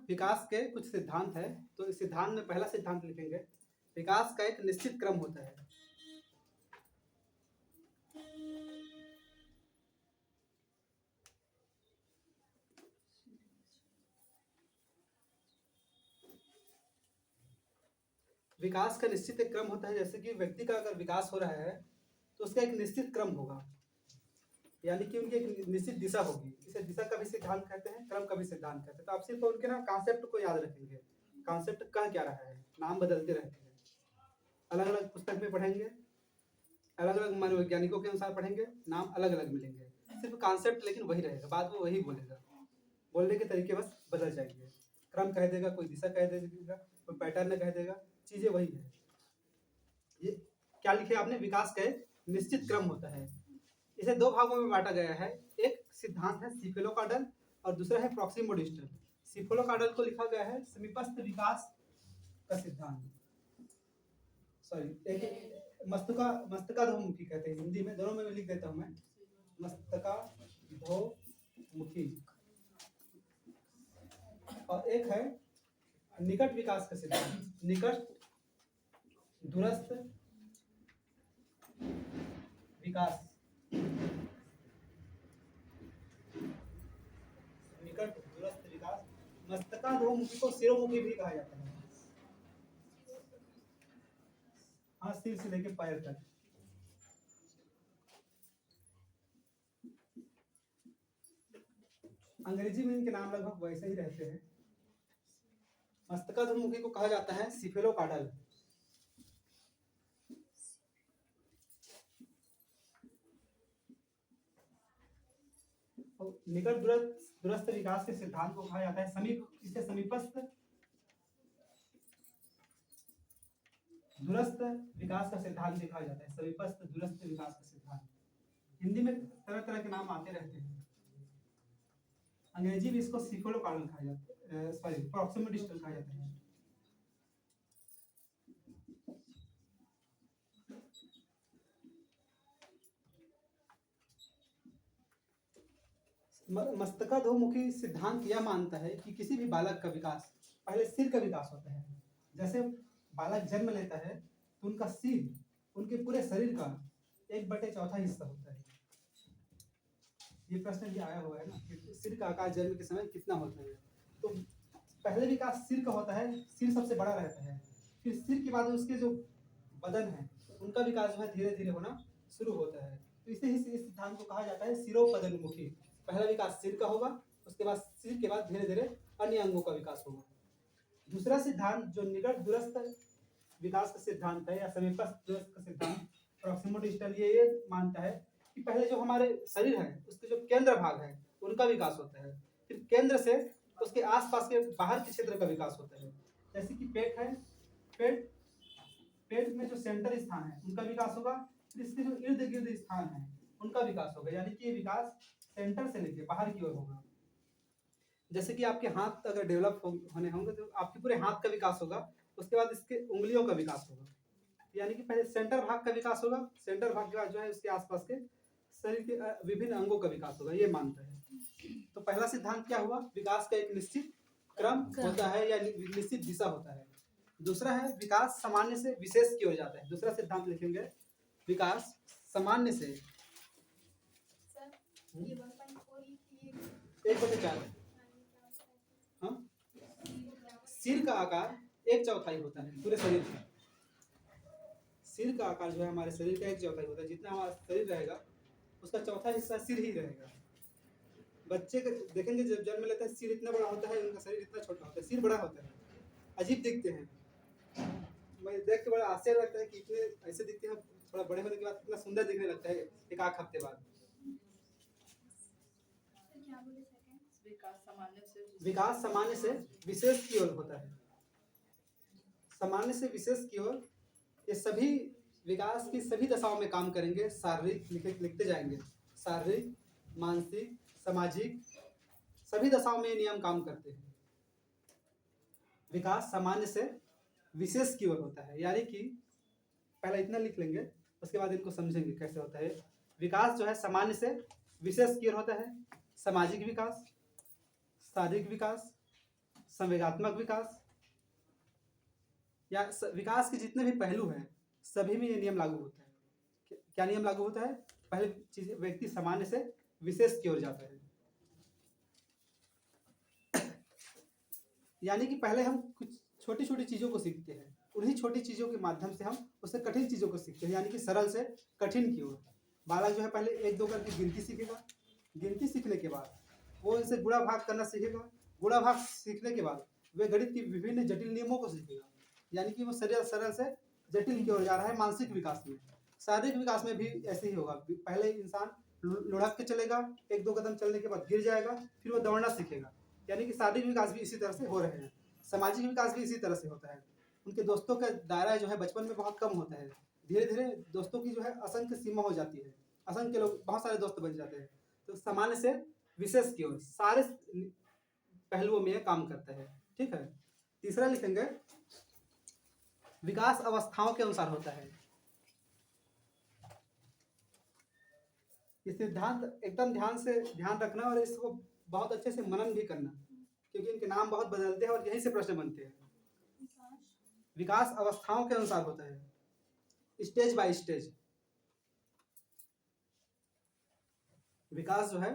विकास के कुछ सिद्धांत है, तो इस सिद्धांत में पहला सिद्धांत लिखेंगे विकास का एक निश्चित क्रम होता है। विकास का निश्चित एक क्रम होता है, जैसे कि व्यक्ति का अगर विकास हो रहा है तो उसका एक निश्चित क्रम होगा, यानी कि उनकी एक निश्चित दिशा होगी। इसे दिशा का भी सिद्धांत कहते हैं, क्रम का भी सिद्धांत कहते हैं। तो आप सिर्फ उनके ना कॉन्सेप्ट को याद रखेंगे, कॉन्सेप्ट कह क्या रहा है, नाम बदलते रहते हैं। अलग अलग पुस्तक में पढ़ेंगे, अलग अलग मनोवैज्ञानिकों के अनुसार पढ़ेंगे, नाम अलग अलग मिलेंगे, सिर्फ कॉन्सेप्ट लेकिन वही रहेगा, बात वो वही बोलेगा, बोलने के तरीके बस बदल जाएंगे। क्रम कह देगा, कोई दिशा कह देगा, कोई पैटर्न कह देगा, चीजें वही है। ये क्या लिखे आपने? विकास का एक निश्चित क्रम होता है। इसे दो भागों में बांटा गया है। एक सिद्धांत है सीफेलोकार्डल और दूसरा है प्रॉक्सिमोडिस्टल। सीफेलोकार्डल को लिखा गया है समीपस्थ विकास का सिद्धांत, सॉरी एक मस्तकाधोमुखी कहते हैं हिंदी में, दोनों में लिख देता हूं मैं, मस्तकाधोमुखी। और एक है निकट विकास का सिद्धांत, निकट दूरस्थ विकास। मस्तकाधोमुखी को सिरोमुखी भी कहा जाता है। हाँ, सिर से लेके पैर तक। अंग्रेजी में इनके नाम लगभग वैसे ही रहते हैं। मस्तकाधोमुखी को कहा जाता है सिफेलोकार्डल। निकट दूरस्थ विकास के सिद्धांत को कहा जाता है समीपस्थ दूरस्थ विकास का सिद्धांत भी कहा जाता है। समीपस्थ दूरस्थ विकास का सिद्धांत। हिंदी में तरह तरह के नाम आते रहते हैं। अंग्रेजी में इसको सिफेलोकार्डल कहा जाता है, सॉरी प्रॉक्सिमल डिस्टल कहा जाता है। मस्तकाधोमुखी सिद्धांत यह मानता है कि किसी भी बालक का विकास पहले सिर का विकास होता है। जैसे बालक जन्म लेता है तो उनका सिर उनके पूरे शरीर का 1/4 हिस्सा होता है। ये प्रश्न भी आया हुआ है ना कि सिर का आकार जन्म के समय कितना होता है। तो पहले विकास सिर का होता है, सिर सबसे बड़ा रहता है। फिर सिर के बाद उसके जो बदन है उनका विकास जो है धीरे धीरे होना शुरू होता है। तो इसे ही इस सिद्धांत को कहा जाता है सिरोपदन्मुखी। पहला विकास सिर का होगा, उसके बाद सिर के बाद धीरे धीरे अन्य अंगों का विकास होगा। दूसरा सिद्धांत जो निकट दूरस्थ विकास का सिद्धांत है या समीपस्थ दूरस्थ का सिद्धांत प्रॉक्सिमल डिस्टल, ये मानता है कि पहले जो हमारे शरीर है उसके जो केंद्र भाग है उनका विकास होता है। फिर केंद्र से उसके आसपास के बाहर के क्षेत्र का विकास होता है। जैसे कि पेट है, पेट में जो सेंटर स्थान है उनका विकास होगा। फिर इसके जो इर्द गिर्द स्थान है उनका विकास होगा। यानी कि ये विकास सेंटर से लेके बाहर की ओर होगा। जैसे कि आपके हाथ अगर डेवलप होने होंगे तो आपके पूरे हाथ का विकास होगा, उसके बाद इसके उंगलियों का विकास होगा। यानी कि पहले सेंटर भाग का विकास होगा, सेंटर भाग के बाद जो है उसके आसपास के शरीर के विभिन्न अंगों का विकास होगा, ये मानता है। तो पहला सिद्धांत क्या हुआ, विकास का एक निश्चित क्रम होता है या निश्चित दिशा होता है। दूसरा है विकास सामान्य से विशेष की ओर जाता है। दूसरा सिद्धांत लिखेंगे विकास सामान्य से 1/4। हाँ, सिर का आकार 1/4 होता है पूरे शरीर का। सिर का आकार जो है हमारे शरीर का 1/4 होता है। जितना हमारा शरीर रहेगा उसका चौथा हिस्सा सिर ही रहेगा। बच्चे के देखेंगे जब जन्म लेता है सिर इतना बड़ा होता है, उनका शरीर इतना छोटा होता है, सिर बड़ा होता है, अजीब दिखते हैं। मैं देख के बड़ा आश्चर्य लगता है कि इतने ऐसे दिखते हैं, थोड़ा बड़े होने के बाद कितना सुंदर दिखने लगता है एक आध हफ्ते बाद। विकास सामान्य से विशेष की ओर होता है। सामान्य से विशेष की ओर ये सभी विकास की सभी दशाओं में काम करेंगे। शारीरिक लिखते जाएंगे, शारीरिक, मानसिक, सामाजिक, सभी दशाओं में ये नियम काम करते हैं। विकास सामान्य से विशेष की ओर होता है। यानी कि पहले इतना लिख लेंगे, उसके बाद इनको समझेंगे कैसे होता है। विकास जो है सामान्य से विशेष की ओर होता है। सामाजिक विकास, शारीरिक विकास, संवेगात्मक विकास या विकास के जितने भी पहलू हैं सभी में ये नियम लागू होता है। क्या नियम लागू होता है, पहले चीज व्यक्ति सामान्य से विशेष की ओर जाता है। यानी कि पहले हम कुछ छोटी छोटी चीजों को सीखते हैं, उन्हीं छोटी चीजों के माध्यम से हम उससे कठिन चीजों को सीखते हैं। यानी कि सरल से कठिन की ओर। बालक जो है पहले 1-2 करके गिनती सीखेगा, गिनती सीखने के बाद वो इनसे गुणा भाग करना सीखेगा, गुणा भाग सीखने के बाद वे गणित की विभिन्न जटिल नियमों को सीखेगा। यानी कि वो सरल से जटिल की ओर जा रहा है। मानसिक विकास में, शारीरिक विकास में भी ऐसे ही होगा। पहले इंसान लुढ़क के चलेगा, 1-2 कदम चलने के बाद गिर जाएगा, फिर वो दौड़ना सीखेगा। यानी कि शारीरिक विकास भी इसी तरह से हो रहे हैं। सामाजिक विकास भी इसी तरह से होता है। उनके दोस्तों का दायरा जो है बचपन में बहुत कम होता है, धीरे धीरे दोस्तों की जो है असंख्य सीमा हो जाती है, असंख्य लोग, बहुत सारे दोस्त बन जाते हैं। तो सामान्य से विशेष की ओर सारे पहलुओं में काम करता है। ठीक है। तीसरा लिखेंगे विकास अवस्थाओं के अनुसार होता है। ये सिद्धांत एकदम ध्यान रखना और इसको बहुत अच्छे से मनन भी करना, क्योंकि इनके नाम बहुत बदलते हैं और यहीं से प्रश्न बनते हैं। विकास अवस्थाओं के अनुसार होता है, स्टेज बाय स्टेज। विकास जो है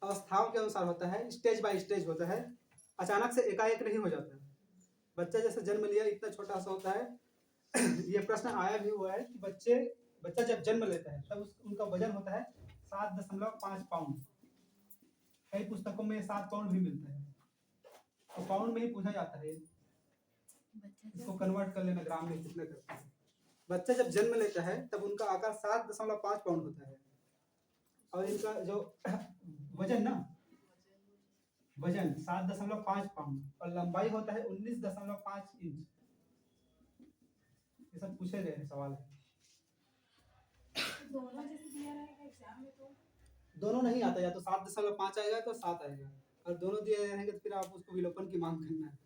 अवस्थाओं के अनुसार होता है, स्टेज बाय स्टेज होता है। अचानक से एकाएक नहीं हो जाता। बच्चा जैसे जन्म लिया इतना छोटा सा होता है ये प्रश्न आया भी हुआ है कि बच्चा जब जन्म लेता है तब उनका वजन होता है 7.5 पाउंड। कई पुस्तकों में 7 पाउंड भी मिलता है, तो पाउंड में ही पूछा जाता है, इसको कन्वर्ट कर लेना ग्राम में कितने करते हैं। बच्चा जब जन्म लेता है तब उनका आकार 7.5 पाउंड होता है, और इनका जो वजन 7.5 पाउंड और लंबाई होता है 19.5 इंच। ये सब पूछे गए सवाल है। दोनों नहीं आता, या तो 7.5 आएगा तो 7 आएगा, और दोनों दिए रहेंगे तो फिर आप उसको विलोपन की मांग करना है।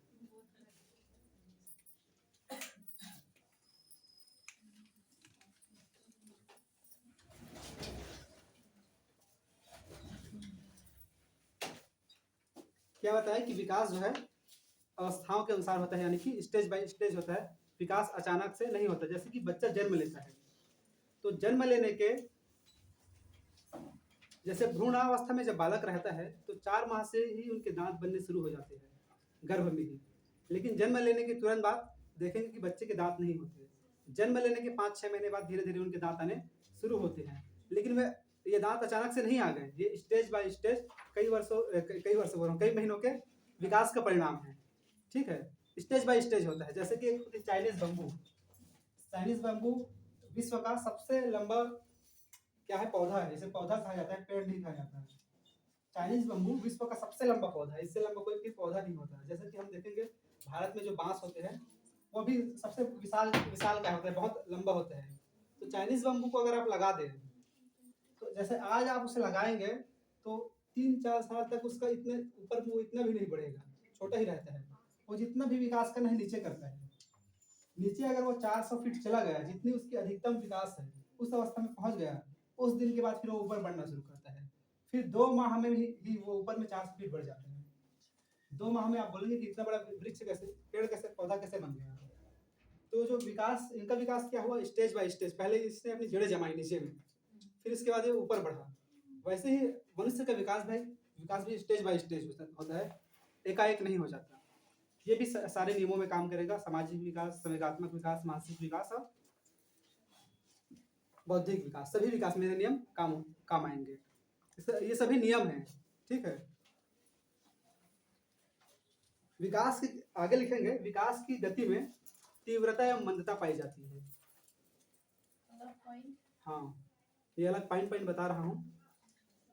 क्या बताया कि विकास जो है अवस्थाओं के अनुसार होता है, यानी कि स्टेज बाय स्टेज होता है। विकास अचानक से नहीं होता। जैसे कि बच्चा जन्म लेता है तो जन्म लेने के जैसे भ्रूणावस्था में जब बालक रहता है तो 4 माह से ही उनके दांत बनने शुरू हो जाते हैं, गर्भ में ही। लेकिन जन्म लेने के तुरंत बाद देखेंगे कि बच्चे के दांत नहीं होते। जन्म लेने के 5-6 महीने बाद धीरे धीरे उनके दांत आने शुरू होते हैं, लेकिन ये दांत अचानक से नहीं आ गए। ये स्टेज बाय स्टेज कई महीनों के विकास का परिणाम है। ठीक है, स्टेज बाय स्टेज होता है। जैसे कि चाइनीज बम्बू विश्व का सबसे लंबा क्या है, पौधा है। इसे पौधा कहा जाता है, पेड़ नहीं कहा जाता है। चाइनीज बम्बू विश्व का सबसे लंबा पौधा है, इससे लंबा कोई भी पौधा नहीं होता है। जैसे कि हम देखेंगे भारत में जो बांस होते हैं वो भी सबसे विशाल का होता है, बहुत लंबा होता है। तो चाइनीज बम्बू को अगर आप लगा दें तो जैसे आज आप उसे लगाएंगे तो 3-4 साल तक उसका इतने ऊपर वो इतना भी नहीं बढ़ेगा, छोटा ही रहता है। वो जितना भी विकास करना है नीचे करता है। नीचे अगर वो 400 फीट चला गया, जितनी उसकी अधिकतम विकास है उस अवस्था में पहुंच गया, उस दिन के बाद फिर वो ऊपर बढ़ना शुरू करता है। फिर 2 माह में ही वो ऊपर में 400 फीट बढ़ जाता है। 2 माह में आप बोलेंगे कि इतना बड़ा वृक्ष कैसे, पेड़ कैसे, पौधा कैसे बन गया। तो जो विकास, इनका विकास क्या हुआ, स्टेज बाय स्टेज। पहले इसने अपनी जड़ें जमाई नीचे में, फिर इसके बाद ये ऊपर बढ़ा। वैसे ही मनुष्य का विकास भी स्टेज बाय स्टेज होता है, एकाएक नहीं हो जाता। ये भी सारे नियमों में काम करेगा। सामाजिक विकास, संवेगात्मक विकास, मानसिक विकास और बौद्धिक विकास, सभी विकास में नियम काम आएंगे। ये सभी नियम हैं। ठीक है, विकास की आगे लिखेंगे, विकास की गति में तीव्रता एवं मंदता पाई जाती है। हाँ, ये अलग पॉइंट बता रहा हूँ।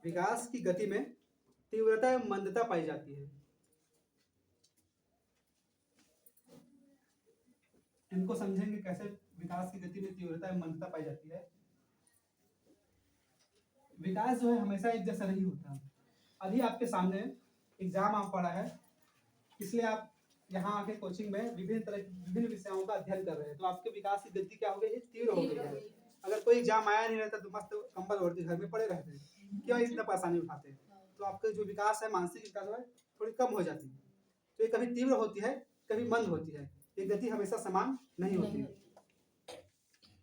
विकास की गति में तीव्रता एवं मंदता पाई जाती है। इनको समझेंगे कैसे विकास की गति में तीव्रता एवं मंदता पाई जाती है। विकास जो है हमेशा एक जैसा नहीं होता। अभी आपके सामने एग्जाम आप पढ़ा है, इसलिए आप यहाँ आके कोचिंग में विभिन्न विषयों का अध्ययन कर रहे हैं, तो आपके विकास की गति क्या हो गई, तीव्र हो गई है। अगर कोई एग्जाम आया नहीं रहता तो मस्त कंबल ओढ़ के घर में पड़े रहते, क्यों इतना परेशानी उठाते। तो आपका जो विकास है, मानसिक विकास है, थोड़ी कम हो जाती है। तो ये कभी तीव्र होती है, कभी मंद होती है। ये गति हमेशा समान नहीं होती।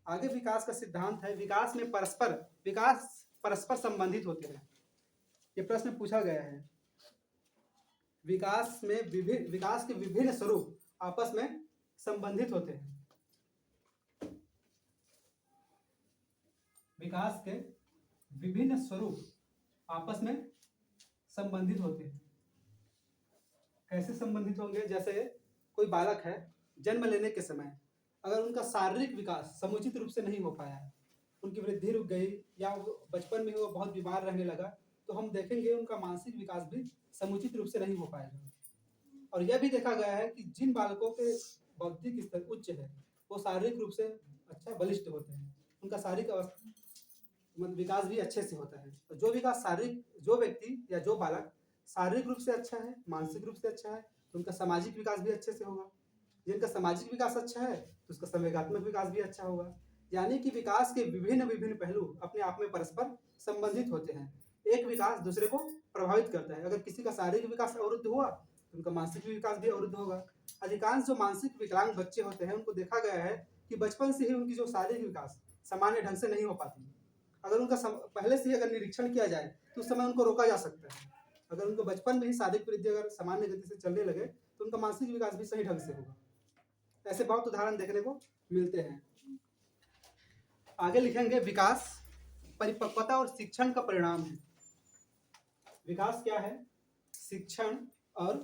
आगे विकास का सिद्धांत है, विकास में परस्पर संबंधित होते हैं। ये प्रश्न पूछा गया है। विकास के विभिन्न स्वरूप आपस में संबंधित होते हैं। विकास के विभिन्न स्वरूप आपस में संबंधित होते हैं। कैसे संबंधित होंगे, जैसे कोई बालक है, जन्म लेने के समय अगर उनका शारीरिक विकास समुचित रूप से नहीं हो पाया, उनकी वृद्धि रुक गई, या बचपन में वो बहुत बीमार रहने लगा, तो हम देखेंगे उनका मानसिक विकास भी समुचित रूप से नहीं हो पाएगा। और यह भी देखा गया है कि जिन बालकों के बौद्धिक स्तर उच्च है वो शारीरिक रूप से अच्छा बलिष्ठ होते हैं, उनका शारीरिक विकास भी अच्छे से होता है। और जो व्यक्ति या जो बालक शारीरिक रूप से अच्छा है, मानसिक रूप से अच्छा है, तो उनका सामाजिक विकास भी अच्छे से होगा। जिनका सामाजिक विकास अच्छा है तो उसका संवेगात्मक विकास भी अच्छा होगा। यानी कि विकास के विभिन्न पहलू अपने आप में परस्पर संबंधित होते हैं। एक विकास दूसरे को प्रभावित करता है। अगर किसी का शारीरिक विकास अवरुद्ध हुआ तो उनका मानसिक विकास भी अवरुद्ध होगा। अधिकांश जो मानसिक विकलांग बच्चे होते हैं उनको देखा गया है कि बचपन से ही उनकी जो शारीरिक विकास सामान्य ढंग से नहीं हो पाती। अगर उनका पहले से ही अगर निरीक्षण किया जाए तो उस समय उनको रोका जा सकता है। अगर उनको बचपन में ही शारीरिक वृद्धि अगर सामान्य गति से चलने लगे तो उनका मानसिक विकास भी सही ढंग से होगा। ऐसे बहुत उदाहरण देखने को मिलते हैं। आगे लिखेंगे विकास परिपक्वता और शिक्षण का परिणाम है। विकास क्या है? शिक्षण और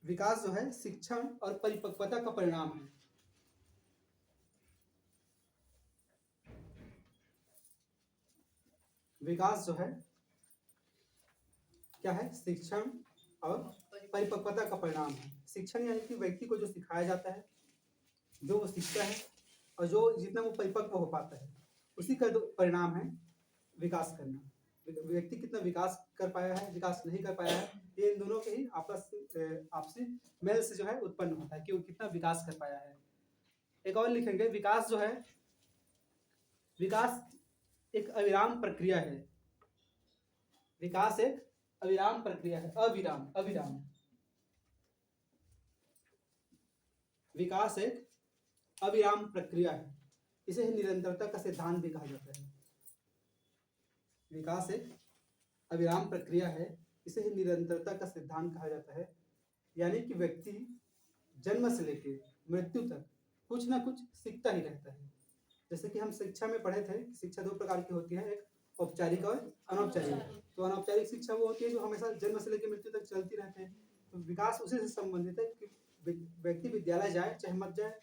विकास जो है शिक्षण और परिपक्वता का परिणाम है। विकास जो है क्या है? शिक्षण और परिपक्वता का परिणाम है। शिक्षण यानी कि व्यक्ति को जो सिखाया जाता है, जो वो सीखता है और जो जितना वो परिपक्व हो पाता है, उसी का परिणाम है विकास करना। व्यक्ति कितना विकास कर पाया है, विकास नहीं कर पाया है, ये इन दोनों के ही आपसी मेल से जो है उत्पन्न होता है कि वो कितना विकास कर पाया है। एक और लिखेंगे विकास जो है, विकास एक अविराम प्रक्रिया है। विकास एक अविराम प्रक्रिया है। अविराम अविराम विकास एक अविराम प्रक्रिया है। इसे ही निरंतरता का सिद्धांत भी कहा जाता है। विकास एक अविराम प्रक्रिया है, इसे ही निरंतरता का सिद्धांत कहा जाता है। यानी कि व्यक्ति जन्म से लेकर मृत्यु तक कुछ ना कुछ सीखता ही रहता है। जैसे कि हम शिक्षा में पढ़े थे, शिक्षा दो प्रकार की होती है, एक औपचारिक और अनौपचारिक। तो अनौपचारिक शिक्षा वो होती है जो हमेशा जन्म से लेकर मृत्यु तक चलती रहते हैं। तो विकास उसी से संबंधित है कि व्यक्ति विद्यालय जाए चाहे मत जाए,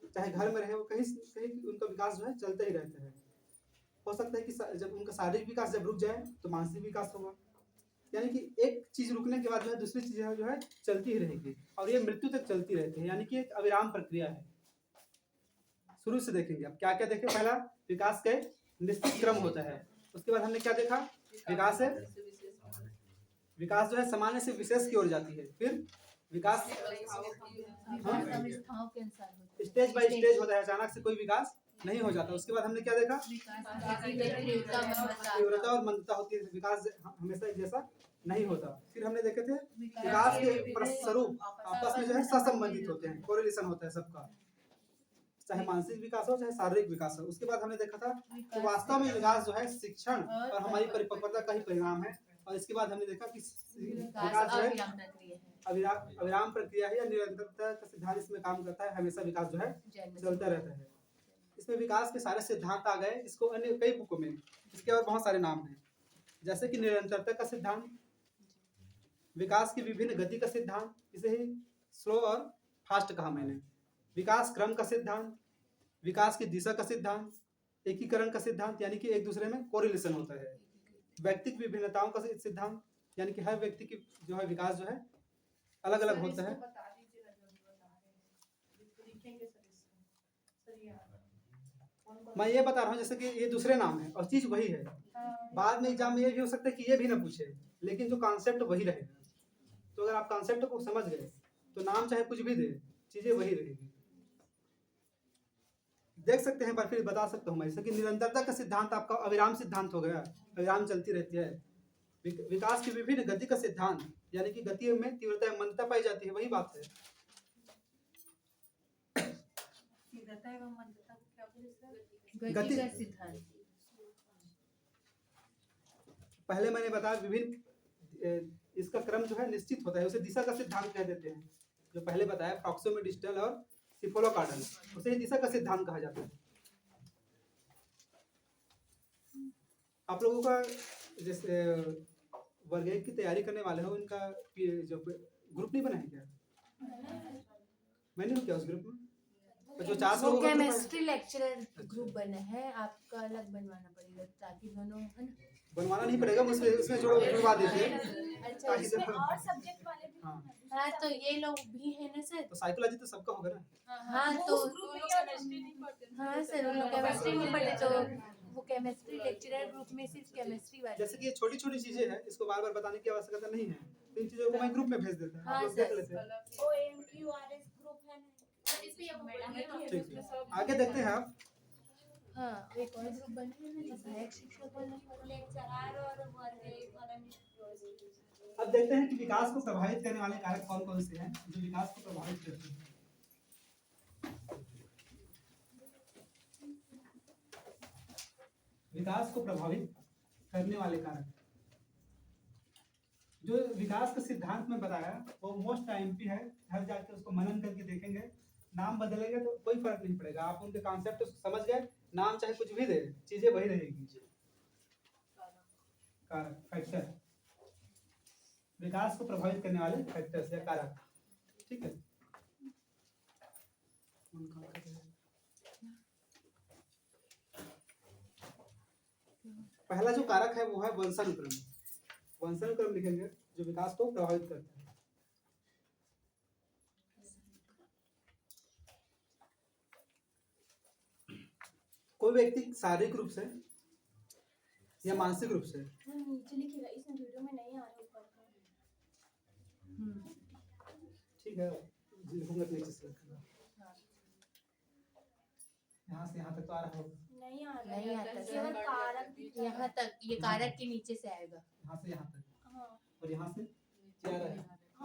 चाहे घर में रहे, वो कहीं कहीं उनका विकास जो है चलता ही रहता है। हो सकता है कि जब उनका शारीरिक विकास जब रुक जाए तो मानसिक विकास होगा। यानी कि एक चीज रुकने के बाद जो है दूसरी चीज जो है चलती ही रहेगी और ये मृत्यु तक चलती रहती है। यानी कि एक अविराम प्रक्रिया है। शुरू से देखेंगे अब क्या क्या देखें। पहला विकास का निश्चित क्रम होता है। उसके बाद हमने क्या देखा? विकास है, विकास जो है सामान्य से विशेष की ओर जाती है। फिर विकास स्टेज बाय स्टेज होता है, अचानक से कोई विकास नहीं हो जाता। उसके बाद हमने क्या देखा? तीव्रता और मंदता होती है, विकास हमेशा एक जैसा नहीं होता। फिर हमने देखे थे विकास के स्वरूप आपस में जो है सहसंबंधित होते हैं, कोरिलेशन होता है सबका, चाहे मानसिक विकास हो चाहे शारीरिक विकास हो। उसके बाद हमने देखा था कि वास्तव में विकास जो है शिक्षण और हमारी परिपक्वता का ही परिणाम है। और इसके बाद हमने देखा कि विकास जो है अविराम प्रक्रिया है या निरंतरता का सिद्धांत इसमें काम करता है। हमेशा विकास जो है चलता रहता है। इसमें विकास के सारे सिद्धांत आ गए। इसको अन्य कई बुकों में इसके और बहुत सारे नाम हैं, जैसे कि निरंतरता का सिद्धांत, विकास की विभिन्न गति का सिद्धांत, इसे ही स्लो और फास्ट कहा मैंने, विकास क्रम का सिद्धांत, विकास की दिशा का सिद्धांत, एकीकरण का सिद्धांत यानी कि एक दूसरे में कोरिलेशन होता है, व्यक्तिगत विभिन्नताओं का सिद्धांत यानी कि हर व्यक्ति की जो है विकास जो है अलग अलग होता है। मैं ये बता रहा हूँ जैसे कि ये दूसरे नाम है और चीज वही है। बाद में एग्जाम में ये भी हो सकता है कि ये भी ना पूछे, लेकिन जो कॉन्सेप्ट वही रहेगा। तो अगर आप कॉन्सेप्ट को समझ गए तो नाम चाहे कुछ भी दे, चीजें वही रहेगी। देख सकते हैं, पर फिर बता सकता हूँ मैं जैसे कि निरंतरता का सिद्धांत आपका अविराम सिद्धांत हो गया, अविराम चलती रहती है। विकास की विभिन्न गति का सिद्धांत यानी कि गति में तीव्रता मंदता पाई जाती है, वही बात है। गति का सिद्धांत पहले मैंने बताया, विभिन्न इसका क्रम जो है निश्चित होता है, उसे दिशा का सिद्धांत कह देते हैं। जो पहले बताया प्रॉक्सिमोडिस्टल और सिफोलोकार्डल, उसे दिशा का सिद्धांत कहा जाता है। आप लोगों का जैसे वर्ग की तैयारी करने वाले हो, उनका जो ग्रुप नहीं बना है क्या? मैंने हूँ क्या उस ग्रुप में? जो 4 लोगों का केमिस्ट्री लेक्चरर ग्रुप बना है, आपका अलग बनवाना पड़ेगा ताकि दोनों बनवाना नहीं पड़ेगा, उसमें जुड़वा दीजिए। अच्छा, इसमें और सब्जेक्ट वाले भी हाँ, तो ये लोग भी है ना सर? तो साइकोलॉजी तो सबका होगा ना। हाँ, तो केमिस्ट्री नहीं पढ़ते। हाँ सर, उन लोग केमिस्ट्री नहीं पढ़ते, तो वो केमिस्ट्री लेक्चरर ग्रुप में सिर्फ केमिस्ट्री वाले। जैसे कि ये छोटी-छोटी चीजें हैं, इसको बार-बार बताने की आवश्यकता नहीं है। तो इन चीजों को मैं ग्रुप में भेज देता हूं, आप लोग देख लेते हैं। OMQRS ग्रुप है ना, ठीक है, आगे देखते हैं आप। हाँ, एक और ग्रुप बना है ना, सहायक शिक्षक वाला लेक्चरर और अब देखते हैं कि विकास को प्रभावित करने वाले कारक कौन कौन से हैं जो विकास को प्रभावित करते हैं। विकास को प्रभावित करने वाले कारक जो विकास का सिद्धांत में बताया वो मोस्ट आईएमपी है, घर जाके उसको मनन करके देखेंगे। नाम बदलेंगे तो कोई फर्क नहीं पड़ेगा, आप उनके कॉन्सेप्ट समझ गए, नाम चाहे कुछ भी दे, चीजें वही रहेगी। कारक, फैक्टर, विकास को प्रभावित करने वाले फैक्टर्स या कारक, ठीक है। पहला जो कारक है वो है वंशानुक्रम। वंशानुक्रम लिखेंगे जो विकास को प्रभावित करता है। कोई व्यक्ति शारीरिक रूप से या मानसिक रूप से, नीचे लिखेगा, इस वीडियो में नहीं आ रहा ऊपर का। ठीक है, लिखूंगा नीचे से लिखूंगा। यहाँ से यहाँ तक तो आ रहा होगा, नहीं आ रहा, नहीं आता केवल कारक दिख रहा है। यहाँ तक, ये कारक के नीचे से आएगा। यहाँ से यहाँ तक, हाँ और यहाँ से क्या रहा है,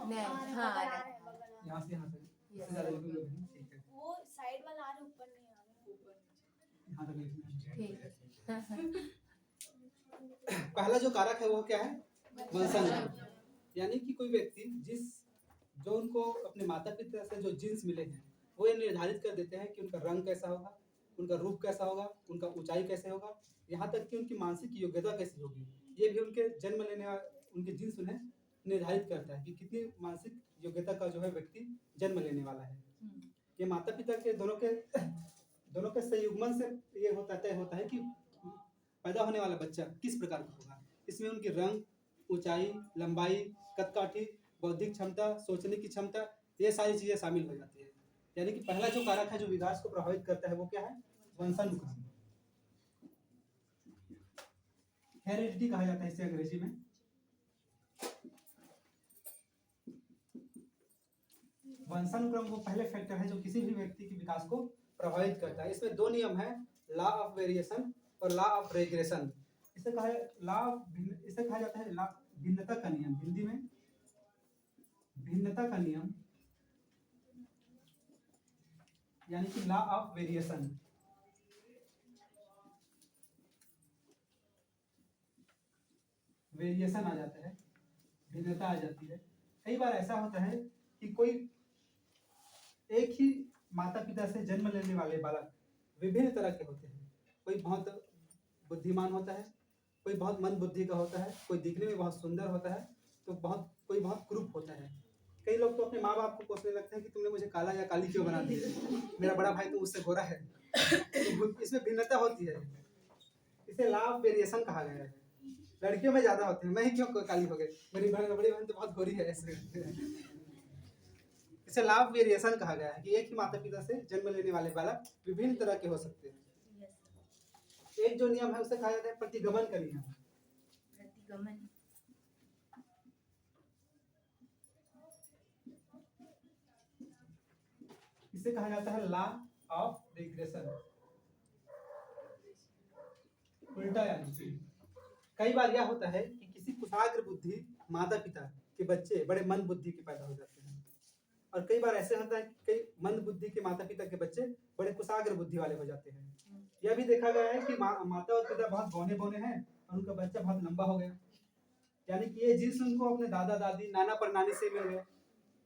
नहीं, आ रहा है, हाँ, आ बगल रहा आ है। रहा है, बगल आ रहा है। यहाँ से यहाँ तक, इससे ज़्यादा लिखूंगा नहीं, ठीक है। वो साइड वाला आ रहा है, ऊपर नहीं आ रहा। यहाँ तक लिखना है। ठीक है। पहला जो कारक है वो क्या है, वंशानुक्रम। यानी कि कोई व्यक्ति जो उनको अपने माता पिता से जो जीन्स मिले हैं वो ये निर्धारित कर देते हैं कि उनका रंग कैसा होगा, उनका रूप कैसा होगा, उनका ऊंचाई कैसे होगा, यहाँ तक कि उनकी मानसिक योग्यता कैसी होगी, ये भी उनके जन्म लेने वाले उनके जीन्स उन्हें निर्धारित करता है कि कितनी मानसिक योग्यता का जो है व्यक्ति जन्म लेने वाला है। ये माता पिता के दोनों के संयुग्मन से ये तय होता है कि पैदा होने वाला बच्चा किस प्रकार का होगा। इसमें उनकी रंग, ऊंचाई, लंबाई, कदकाठी, बौद्धिक क्षमता, सोचने की क्षमता, ये सारी चीजें शामिल हो जाती है। यानी कि पहला जो कारक है जो विकास को प्रभावित करता है वो क्या है, वंशानुक्रम। हेरिडिटी कहा जाता है इसे अंग्रेजी में। वंशानुक्रम वो पहले फैक्टर है जो किसी भी व्यक्ति के विकास को प्रभावित करता है। इसमें दो नियम है, लॉ ऑफ वेरिएशन और लॉ ऑफ रेग्रेशन। इसे कहा जाता है भिन्नता का नियम, हिंदी में भिन्नता का नियम, यानी कि लॉ ऑफ वेरिएशन। वेरिएशन आ जाता है, भिन्नता आ जाती है। कई बार ऐसा होता है कि कोई एक ही माता पिता से जन्म लेने वाले बालक विभिन्न तरह के होते हैं। कोई बहुत बुद्धिमान होता है, कोई बहुत मंद बुद्धि का होता है, कोई दिखने में बहुत सुंदर होता है, तो कोई बहुत क्रूप होता है। कई लोग तो अपने माँ बाप को कोसने लगते हैं कि तुमने मुझे काला या काली क्यों बना दी, मेरा बड़ा भाई तो मुझसे गोरा है। तो इसमें भिन्नता होती है, इसे लॉ ऑफ वेरिएशन कहा गया है। लड़कियों में ज्यादा होते हैं, मैं ही क्यों काली हो गई, मेरी बड़ी बहन तो बहुत गोरी है, ऐसे। इसे लॉ ऑफ वेरिएशन कहा गया है कि एक ही माता पिता से जन्म लेने वाले बालक विभिन्न तरह के हो सकते हैं। एक जो नियम है उसे कहा जाता है प्रतिगमन का नियम। प्रतिगमन, इसे कहा जाता है लॉ ऑफ रिग्रेशन, उल्टा। यानी कि कई बार यह होता है कि किसी कुशाग्र बुद्धि माता पिता के बच्चे बड़े मंद बुद्धि के पैदा हो जाते हैं, और कई बार ऐसे होता है कि कई मंद बुद्धि के माता पिता के बच्चे बड़े कुशाग्र बुद्धि वाले हो जाते हैं। यह भी देखा गया है कि माता और पिता बहुत बौने बौने हैं और उनका बच्चा बहुत लंबा हो गया, यानी कि ये जीन्स उनको अपने दादा दादी नाना पर नानी से मिल गए।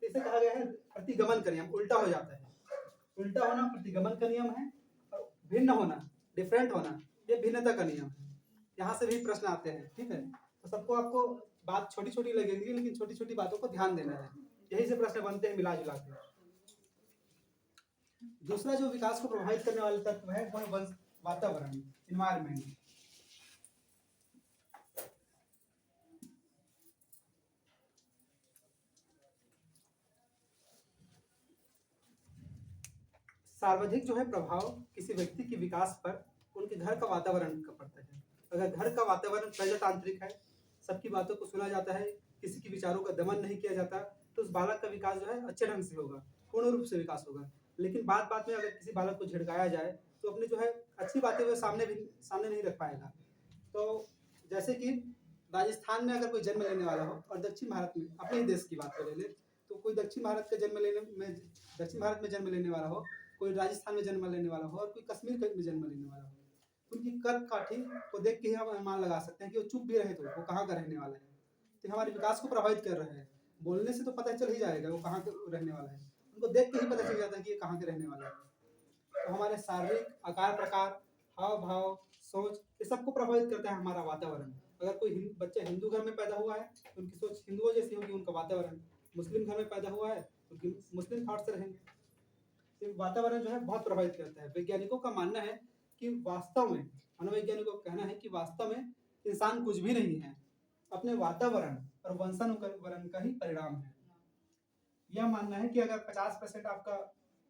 इसे कहा गया है प्रतिगमन का नियम, उल्टा हो जाता है। उल्टा होना प्रतिगमन का नियम है, और भिन्न होना, डिफरेंट होना, ये भिन्नता का नियम है। यहाँ से भी प्रश्न आते हैं, ठीक है। तो सबको आपको बात छोटी छोटी लगेगी, लेकिन छोटी छोटी बातों को ध्यान देना है, यही से प्रश्न बनते हैं मिला जुला के। दूसरा जो विकास को प्रभावित करने वाला तत्व है वो है वातावरण, इन्वायरमेंट। सर्वाधिक जो है प्रभाव किसी व्यक्ति के विकास पर उनके घर का वातावरण का पड़ता है। अगर घर का वातावरण प्रजातांत्रिक है, सबकी बातों को सुना जाता है, किसी के विचारों का दमन नहीं किया जाता, तो उस बालक का विकास जो है अच्छे ढंग से होगा, पूर्ण रूप से विकास होगा। लेकिन बात बात में अगर किसी बालक को झिड़काया जाए तो अपने जो है अच्छी बातें वो सामने नहीं रख पाएगा। तो जैसे कि राजस्थान में अगर कोई जन्म लेने वाला हो और दक्षिण भारत में, अपने ही देश की बात कर ले, तो कोई दक्षिण भारत में जन्म लेने वाला हो, कोई राजस्थान में जन्म लेने वाला हो और कोई कश्मीर में जन्म लेने वाला हो, उनकी कद काठी को देख के ही हम अनुमान लगा सकते हैं कि वो चुप भी रहे तो वो कहाँ का रहने वाला है। तो हमारे विकास को प्रभावित कर रहे हैं। बोलने से तो पता चल ही जाएगा वो कहाँ के रहने वाला है, उनको देख के ही पता चल जाता है कि ये कहाँ के रहने वाला है। तो हमारे शारीरिक आकार प्रकार, हाव भाव, सोच, ये सबको प्रभावित करता है हमारा वातावरण। अगर कोई बच्चा हिंदू घर में पैदा हुआ है तो उनकी सोच हिंदुओं जैसी होगी, उनका वातावरण। मुस्लिम घर में पैदा हुआ है तो उनकी मुस्लिम थॉट से रहेंगे। तो वातावरण जो है बहुत प्रभावित करता है। वैज्ञानिकों का मानना है कि वास्तव में, मनोवैज्ञानिकों का कहना है कि वास्तव में इंसान कुछ भी नहीं है, अपने वातावरण और वंशानुकरण का ही परिणाम है। यह मानना है कि अगर 50% आपका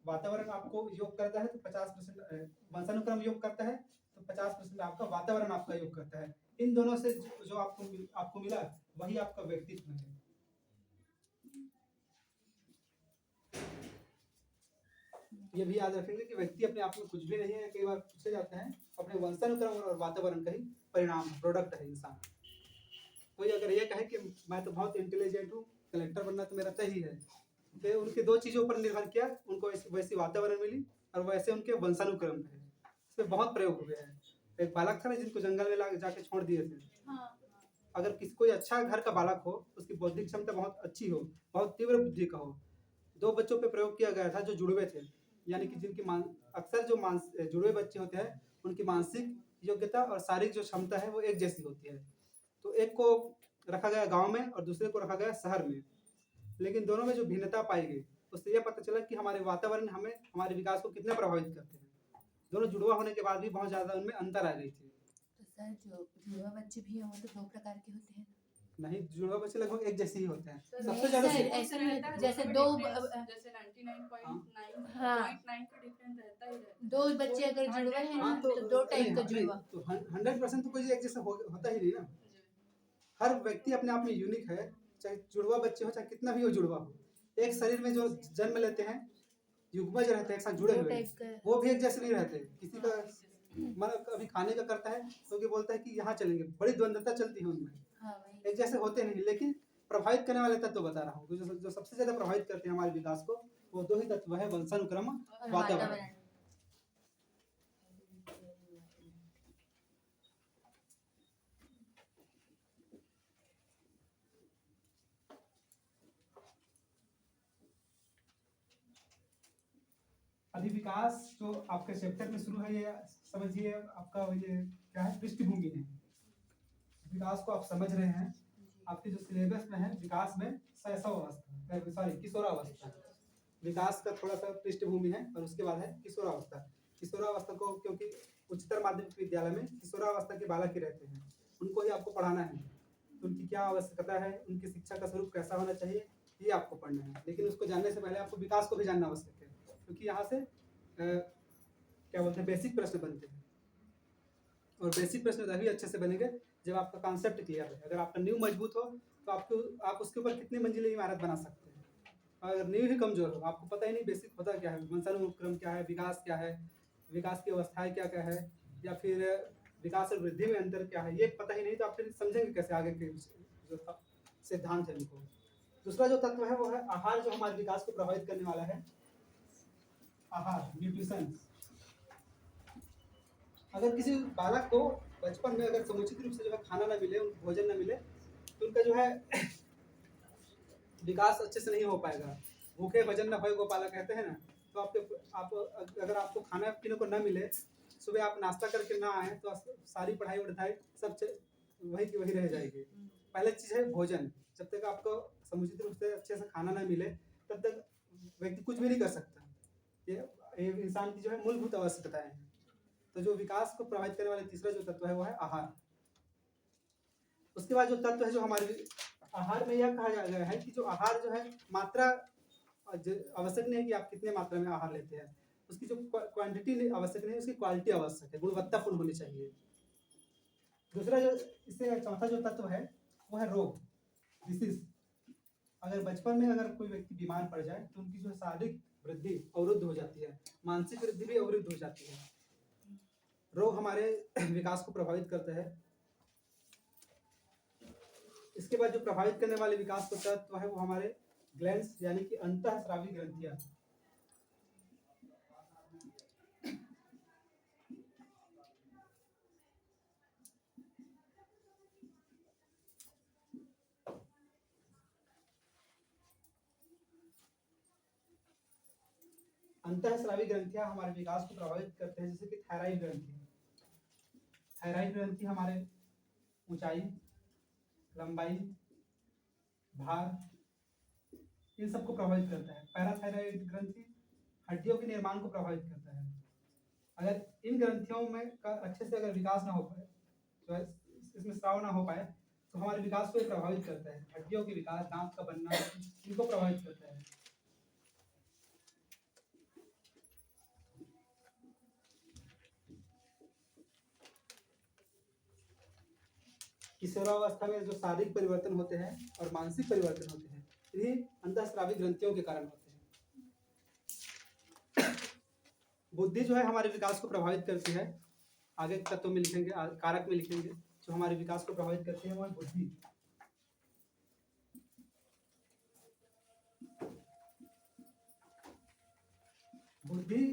वातावरण आपको योग करता है तो 50% वंशानुक्रम योग करता है, तो 50% आपका वातावरण आपका योग करता है। इन दोनों से जो आपको मिला वही आपका व्यक्तित्व है। ये भी याद रखेंगे कि व्यक्ति अपने आप में कुछ भी नहीं है। कई बार पूछे जाते हैं, अपने वंशानुक्रम और वातावरण का ही परिणाम, प्रोडक्ट है इंसान। कोई अगर ये कहे कि मैं तो बहुत इंटेलिजेंट हूँ, कलेक्टर बनना तो मेरा तय ही है, तो उनके दो चीजों पर निर्भर किया, उनको वैसी वातावरण मिली और वैसे उनके वंशानुक्रम है। इसमें बहुत प्रयोग हुए हैं। एक बालक था ना जिनको जंगल में जाके छोड़ दिए थे। अगर किसी कोई अच्छा घर का बालक हो, उसकी बौद्धिक क्षमता बहुत अच्छी हो, बहुत तीव्र बुद्धि का हो, 2 बच्चों पे प्रयोग किया गया था जो जुड़वे थे, यानी कि जिनकी अक्सर जो जुड़वे बच्चे होते हैं उनकी मानसिक योग्यता और शारीरिक जो क्षमता है वो एक जैसी होती है। तो एक को रखा गया गांव में और दूसरे को रखा गया शहर में, लेकिन दोनों में जो भिन्नता पाई गई उससे यह पता चला कि हमारे वातावरण हमें हमारे विकास को कितना प्रभावित करते हैं। दोनों जुड़वा होने के बाद भी बहुत ज्यादा उनमें अंतर आ गई थी। तो सर जो जुड़वा बच्चे भी हैं वो तो 2 प्रकार के होते हैं। नहीं, जुड़वा बच्चे लगभग एक जैसे ही होते हैं। नहीं सबसे ज्यादा सर, ऐसा नहीं होता। जैसे 2 जैसे 99.9 हाँ। 0.9 का डिफरेंस रहता ही रहता है। 2 बच्चे अगर जुड़वा है ना हाँ, तो 2 टाइप का जुड़वा। तो 100% तो कोई एक जैसा होता ही नहीं ना। हर व्यक्ति अपने आप में यूनिक है, चाहे जुड़वा बच्चे हो चाहे कितना भी हो जुड़वा हो। एक शरीर में जो जन्म लेते हैं, युग्मज रहते हैं एक साथ जुड़े 2 हुए, टाइप का। वो भी एक जैसे नहीं रहते। किसी का मन कभी खाने का करता है तो बोलता है कि यहाँ चलेंगे, बड़ी द्वंद्वता चलती है उनमें, हाँ वही। एक जैसे होते नहीं। लेकिन प्रभावित करने वाले तत्व बता रहा हूँ, जो सबसे ज्यादा प्रभावित करते हैं हमारे विकास को, वो 2 ही तत्व है, वंशानुक्रम और वातावरण। अभी विकास जो आपके चैप्टर में शुरू है, ये समझिए आपका ये क्या है, पृष्ठभूमि है। विकास को आप समझ रहे हैं, आपके जो सिलेबस में है विकास में किशोरावस्था, विकास का थोड़ा सा पृष्ठभूमि है और उसके बाद है किशोरावस्था। किशोरावस्था को क्योंकि उच्चतर माध्यमिक विद्यालय में किशोरावस्था के बालक ही रहते हैं, उनको ही आपको पढ़ाना है। तो उनकी क्या आवश्यकता है, उनकी शिक्षा का स्वरूप कैसा होना चाहिए, ये आपको पढ़ना है। लेकिन उसको जानने से पहले आपको विकास को भी जानना आवश्यक है, क्योंकि यहाँ से क्या बोलते हैं, बेसिक प्रश्न बनते हैं। और बेसिक प्रश्न तभी अच्छे से बनेंगे जब आपका कॉन्सेप्ट क्लियर है। अगर आपका नींव मजबूत हो तो आप उसके ऊपर कितनी मंजिली इमारत बना सकते हैं। अगर नींव ही कमजोर हो, आपको पता ही नहीं बेसिक होता क्या है, वंशानुक्रम क्या है, विकास क्या है, विकास की अवस्थाएं क्या क्या है, या फिर विकास और वृद्धि में अंतर क्या है, ये पता ही नहीं, तो आप फिर समझेंगे कैसे आगे के जो सिद्धांत है उनको। दूसरा जो तत्व है वो है आहार, जो हमारे विकास को प्रभावित करने वाला है। आहार, न्यूट्रिशन। अगर किसी बालक को बचपन में अगर समुचित रूप से जो है खाना ना मिले, भोजन ना मिले, तो उनका जो है विकास अच्छे से नहीं हो पाएगा। भूखे भजन न भय गोपाला कहते हैं ना। तो आप अगर आपको खाना पीने को ना मिले, सुबह आप नाश्ता करके ना आए, तो सारी पढ़ाई वढ़ाई सब वही की वही रह जाएगी। पहले चीज़ है भोजन। जब तक आपको समुचित रूप से अच्छे से खाना ना मिले, तब तक व्यक्ति कुछ भी नहीं कर सकता। ये इंसान की जो है मूलभूत आवश्यकताएं हैं। तो जो विकास को प्रभावित करने वाले तीसरा जो तत्व है वो है आहार। उसके बाद जो तत्व है, जो हमारे आहार में यह कहा गया है कि जो आहार जो है मात्रा आवश्यक नहीं है कि आप कितने मात्रा में आहार लेते हैं, उसकी जो क्वांटिटी आवश्यक नहीं है, उसकी क्वालिटी आवश्यक है, गुणवत्तापूर्ण होनी चाहिए। दूसरा जो इससे चौथा जो तत्व है वो है रोग, डिसीज। अगर बचपन में अगर कोई व्यक्ति बीमार पड़ जाए तो उनकी जो शारीरिक वृद्धि अवरुद्ध हो जाती है, मानसिक वृद्धि भी अवरुद्ध हो जाती है। रोग हमारे विकास को प्रभावित करता है। इसके बाद जो प्रभावित करने वाले विकास को तत्व है वो हमारे ग्लैंड्स, यानी कि अंतःस्रावी ग्रंथियां। अंतःस्रावी ग्रंथियां हमारे विकास को प्रभावित करते हैं, जैसे कि थायराइड ग्रंथि। थायराइड ग्रंथि हमारे ऊंचाई, लंबाई, भार, इन सबको प्रभावित करता है। पैराथायराइड ग्रंथि हड्डियों के निर्माण को प्रभावित करता है। अगर इन ग्रंथियों में का अच्छे से अगर विकास ना हो पाए, तो इसमें स्राव ना हो पाए, तो हमारे विकास को प्रभावित करता है। हड्डियों के विकास, दांत का बनना, इनको प्रभावित करता है। किशोरावस्था में जो शारीरिक परिवर्तन होते हैं और मानसिक परिवर्तन होते हैं, इन्हीं अंतःस्रावी ग्रंथियों के कारण होते हैं। बुद्धि जो है हमारे विकास को प्रभावित करती है। आगे तत्व में लिखेंगे, कारक में लिखेंगे, जो हमारे विकास को प्रभावित करती है वो है बुद्धि। बुद्धि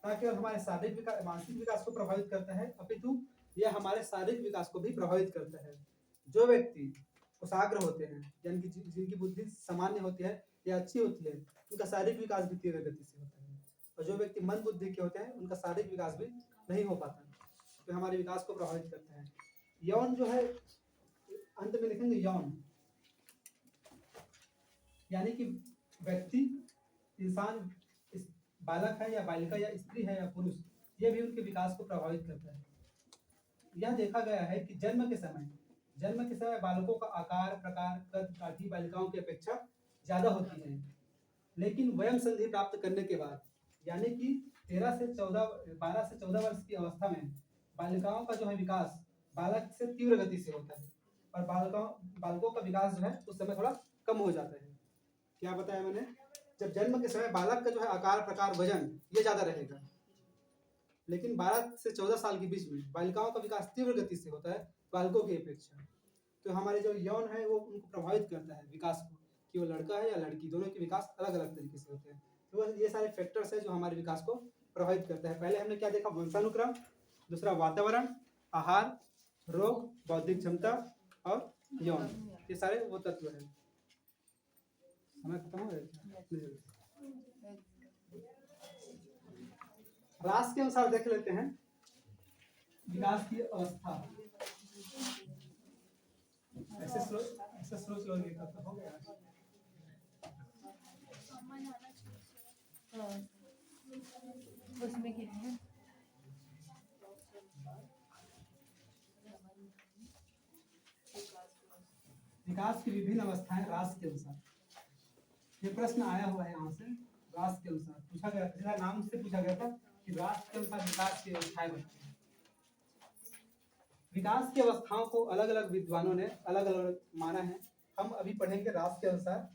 न केवल हमारे शारीरिक विकास, मानसिक विकास को प्रभावित करता है, अपितु यह हमारे शारीरिक विकास को भी प्रभावित करता है। जो व्यक्ति कुशाग्र होते हैं, यानी कि जिनकी बुद्धि सामान्य होती है या अच्छी होती है, उनका शारीरिक विकास भी तीव्र गति से होता है। और जो व्यक्ति मंद बुद्धि के होते हैं, उनका शारीरिक विकास भी नहीं हो पाता, तो हमारे विकास को प्रभावित करता है। यौन जो है, अंत में लिखेंगे यौन, यानी कि व्यक्ति, इंसान, बालक है या बालिका या स्त्री है या पुरुष, ये भी उनके विकास को प्रभावित करता है। यह देखा गया है कि जन्म के समय बालकों का आकार, प्रकार, कद काठी बालिकाओं की अपेक्षा ज्यादा होती है, लेकिन वयम संधि प्राप्त करने के बाद, यानी कि 12 से 14 वर्ष की अवस्था में बालिकाओं का जो है विकास बालक से तीव्र गति से होता है, और बालकों का विकास जो है उस समय थोड़ा कम हो जाता है। क्या बताया मैंने? जब जन्म के समय बालक का जो है आकार, प्रकार, वजन ये ज्यादा रहेगा, लेकिन 12 से 14 साल के बीच में बालिकाओं का विकास तीव्र गति से होता है बालकों की अपेक्षा। तो हमारे जो यौन है वो उनको प्रभावित करता है विकास को, कि वो लड़का है या लड़की, दोनों के विकास अलग अलग तरीके से होते हैं। तो ये सारे फैक्टर्स है जो हमारे विकास को प्रभावित करता है। पहले हमने क्या देखा? वंशानुक्रम, दूसरा वातावरण, आहार, रोग, बौद्धिक क्षमता और यौन, ये सारे वो तत्व है। समय खत्म हो गया। रास के अनुसार देख लेते हैं विकास की अवस्था। ऐसे स्लो लिखा तो हो गया। उसमें कितने विकास की विभिन्न अवस्थाएं रास के अनुसार। ये प्रश्न आया हुआ है यहाँ से, रास के अनुसार पूछा गया था, नाम से पूछा गया था कि रास के अनुसार विकास की अवस्थाएं बनती हैं। विकास की अवस्थाओं को अलग अलग विद्वानों ने अलग अलग माना है। हम अभी पढ़ेंगे रास के अनुसार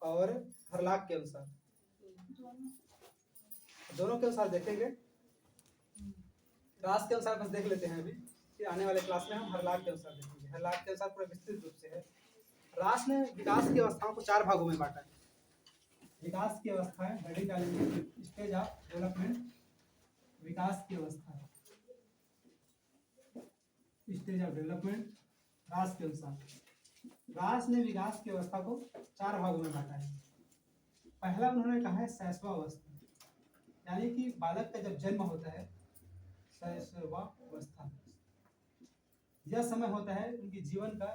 और हरलाक के अनुसार, दोनों के अनुसार देखेंगे। रास के अनुसार बस देख लेते हैं अभी, फिर आने वाले क्लास में हम हरलाक के अनुसार देखेंगे। हरलाक के अनुसार पूरा विस्तृत रूप से है। रास ने विकास की अवस्थाओं को 4 भागों में बांटा है। विकास की अवस्थाएं बड़ी डालेंगे, स्टेज ऑफ डेवलपमेंट, विकास की अवस्था, स्टेज ऑफ डेवलपमेंट रास के अनुसार। रास ने विकास की अवस्था को 4 भागों में बांटा है। पहला उन्होंने कहा है शैशवावस्था, यानी कि बालक का जब जन्म होता है, शैशवावस्था, यह समय होता है उनके जीवन का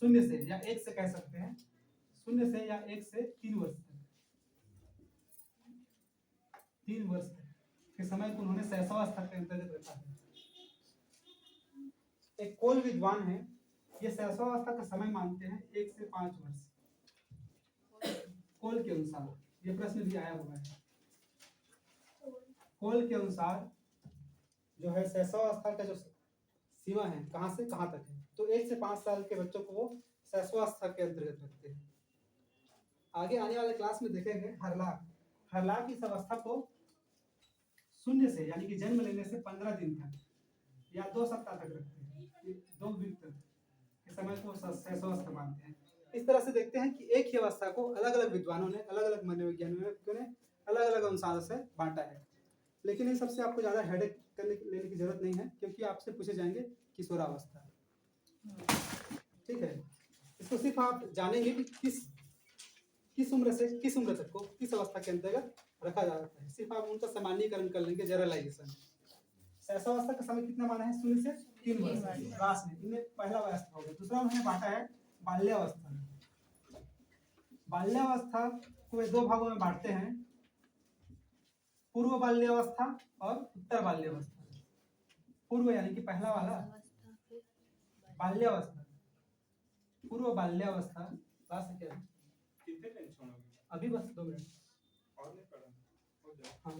0 से या 1 से कह सकते हैं, 0 से या 1 से 3 वर्ष तक, 3 वर्ष के समय को उन्होंने शैशवावस्था के अंतर्गत रखा है। एक कोल विद्वान है, ये शैशवावस्था का समय मानते हैं 1 से 5 वर्ष कोल के अनुसार। ये प्रश्न भी आया हुआ है। कोल के अनुसार जो है शैशवावस्था का जो सीमा है कहाँ से कहाँ तक है, तो 1 से 5 साल के बच्चों को वो शैशवावस्था के अंतर्गत रखते हैं। आगे आने वाले क्लास में देखेंगे हरलाक। हरलाक इस अवस्था को 0 से यानी कि जन्म लेने से 15 दिन तक या 2 सप्ताह तक रखते हैं, 2 वीक तक के समय को शैशवावस्था मानते हैं। इस तरह से देखते हैं कि एक ही अवस्था को अलग अलग विद्वानों ने, अलग अलग मनोवैज्ञानिकों ने अलग अलग अनुसार से बांटा है। लेकिन इन सबसे आपको ज़्यादा हेडेक लेने की जरूरत नहीं है, क्योंकि आपसे पूछे जाएंगे किशोरावस्था। ठीक है, इसको सिर्फ आप जानेंगे कि किस उम्र से किस उम्र तक को किस अवस्था के अंतर्गत रखा जाता है, सिर्फ आप उनका सामान्यीकरण कर लेंगे, जनरलाइजेशन। शैशवावस्था का समय कितना माना है? 0 से 3 वर्ष। रास ने इनमें पहला अवस्था हो गया। दूसरा उन्होंने बांटा है बाल्यावस्था। बाल्यावस्था को वे 2 भागों में बांटते हैं, पूर्व बाल्यावस्था और उत्तर बाल्यावस्था। पूर्व यानी कि पहला वाला बाल्यावस्था, पूर्व बाल्यावस्था। रास क्या है? कितने टाइम छोड़ोगे? अभी बस 2 मिनट और नहीं पढ़ा हो जाए। हाँ।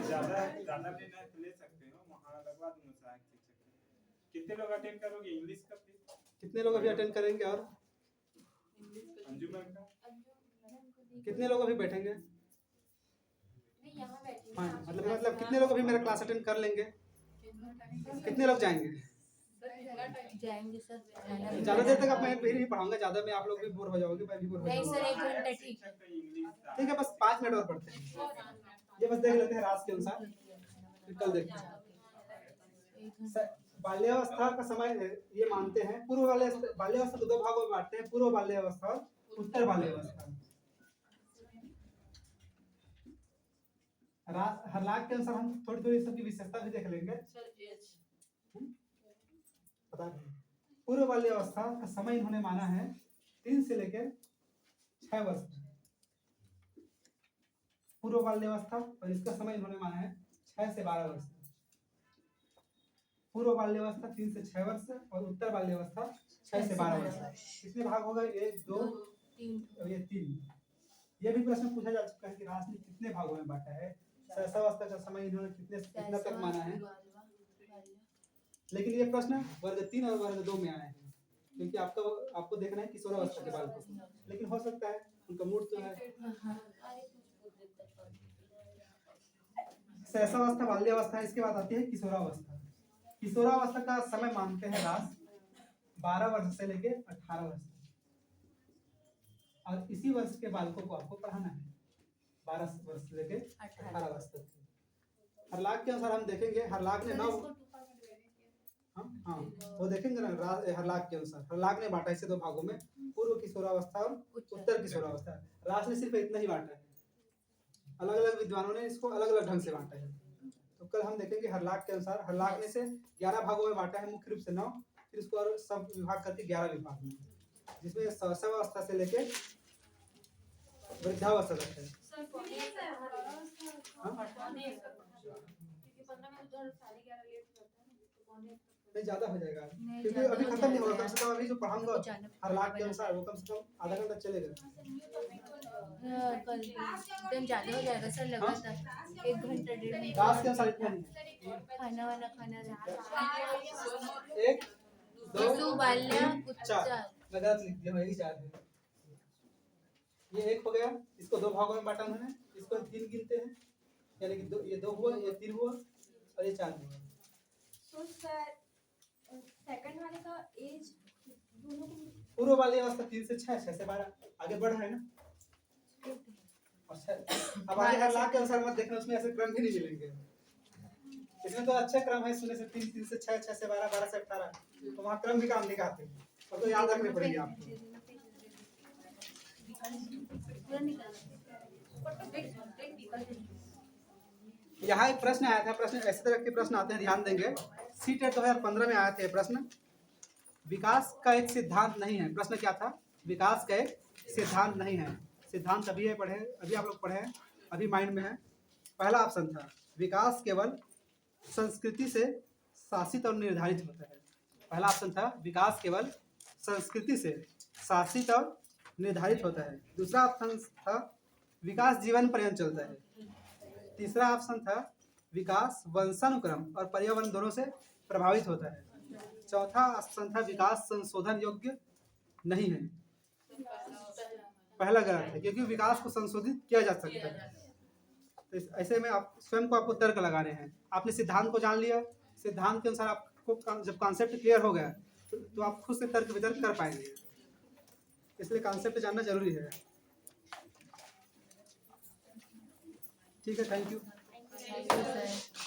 ज्यादा लेना है तो ले सकते हो, वहाँ लगवा दूंगा सहायक शिक्षक। कितने लोग अटेंड करोगे इंग्लिश का? कितने लोग अभी अटेंड करेंगे और अंजुमन का? कितने लोग अभी बैठेंगे? नहीं यहाँ बैठी हाँ, मतलब कितने लोग अभी मेरा क्लास अटेंड कर लेंगे? कितने लोग जाएंगे? जाएंगे सर। ज्यादा देर तक अब मैं फिर भी पढ़ाऊंगा, ज्यादा में आप लोग भी बोर हो जाओगे, मैं भी बोर हो नहीं जाऊंगा। सर, 1 घंटा ठीक है। शिक्षक का इंग्लिश था। ठीक है, बस 5 मिनट और पढ़ते हैं। ये बस देख लेते हैं रास के अनुसार, फिर कल देखते हैं। बाल्यावस्था का समय ये मानते हैं, पूर्व बाल्यावस्था को 2 भागों में बांटते हैं, पूर्व बाल्यावस्था और उत्तर बाल्यावस्था। हरलाख के अनुसार हम थोड़ी थोड़ी सबकी विशेषता भी देख लेंगे। पता नहीं। पूर्व बाल्यावस्था का समय इन्होंने माना है 3 से लेकर 6 वर्ष तक। पूर्व बाल्यावस्था और इसका समय इन्होंने माना है 6 से 12 वर्ष। पूर्व बाल्यावस्था 3 से 6 वर्ष और उत्तर बाल्यावस्था 6 से 12 वर्ष। कितने भाग हो गए? 1 2 और ये 3। ये भी प्रश्न पूछा जा चुका है कि रास ने कितने भागों में बांटा है। शैशवावस्था का समय इन्होंने कितना तक माना है, लेकिन ये प्रश्न वर्ग 3 और वर्ग 2 में आए हैं, क्योंकि आपको देखना है किशोरावस्था के बाल को। लेकिन हो सकता है उनका मूड तो है। शैशवावस्था, बाल्यावस्था, इसके बाद आती है किशोरावस्था। किशोरावस्था का समय मानते हैं रास 12 वर्ष से लेके 18 वर्ष तक, और इसी वर्ष के बालकों को आपको पढ़ाना है 12 वर्ष से लेके 18 वर्ष तक। हरलाख के अनुसार हम देखेंगे, हरलाख ने 9 हाँ वो देखेंगे ना, हरलाख के अनुसार हरलाख ने बांटा इसे 2 भागों में, पूर्व किशोरावस्था और उत्तर किशोरावस्था। रास ने सिर्फ इतना ही बांटा है, अलग अलग विद्वानों ने इसको अलग अलग ढंग से बांटा है। तो कल हम देखेंगे हरलाख के अनुसार। हरलाख ने इसे 11 भागों में बांटा है, मुख्य रूप से 9, फिर इसको और सब विभाग करके 11 विभाग में, जिसमें शैशवावस्था से लेके वृद्धावस्था तक है। नहीं ज्यादा हो जाएगा, क्योंकि अभी खत्म नहीं होगा। कम से कम अभी जो पढ़ाऊंगा हरलाख के अनुसार वो कम से कम आधा घंटा चलेगा। कल दिन ज्यादा हो जाएगा सर, लगातार 1 घंटा 1.5 घंटा। रास के अनुसार इतना नहीं है। खाना वाना खाना 1 2 बाल्या 4 मैं गलत लिख दिया, वही 4 है। ये 1 हो गया, इसको 2 भागों में बांटा उन्होंने, इसको 3 गिनते हैं, यानी कि ये 2 हुआ, ये 3 हुआ और ये 4 हुआ। तो सर सेकंड वाले का एज दोनों को पूर्व वाली अवस्था 3 से 6, 6 से 12 आगे बढ़ रहा है ना। अब आगे हरलाख के अनुसार मत देखना, उसमें ऐसे क्रम भी नहीं मिलेंगे। इसमें तो अच्छे क्रम है, 0 से 3, 3 से 6, 6 से 12, 12 से 18, तो वहाँ क्रम भी काम दिखाते हैं, और तो याद रखने पड़ेंगे आपको। यहाँ एक प्रश्न आया था, प्रश्न ऐसे तरह के प्रश्न आते हैं, ध्यान देंगे। सीटेट 2015 में आया था प्रश्न, विकास का एक सिद्धांत नहीं है। प्रश्न क्या था? विकास का एक सिद्धांत नहीं है। सिद्धांत अभी है पढ़े, अभी आप लोग पढ़े हैं, अभी माइंड में है। पहला ऑप्शन था विकास केवल संस्कृति से शासित और निर्धारित होता है। पहला ऑप्शन था विकास केवल संस्कृति से शासित और निर्धारित होता है। दूसरा ऑप्शन था विकास जीवन पर्यंत चलता है। तीसरा ऑप्शन था विकास वंशानुक्रम और पर्यावरण दोनों से प्रभावित होता है। चौथा ऑप्शन था विकास संशोधन योग्य नहीं है। पहला गलत है, क्योंकि विकास को संशोधित किया जा सकता है। तो ऐसे में आप स्वयं को आपको तर्क लगाने हैं। आपने सिद्धांत को जान लिया, सिद्धांत के अनुसार आपको जब कॉन्सेप्ट क्लियर हो गया तो आप खुद से तर्क वितर्क कर पाएंगे। इसलिए कॉन्सेप्ट जानना जरूरी है। ठीक है, थैंक यू। सर।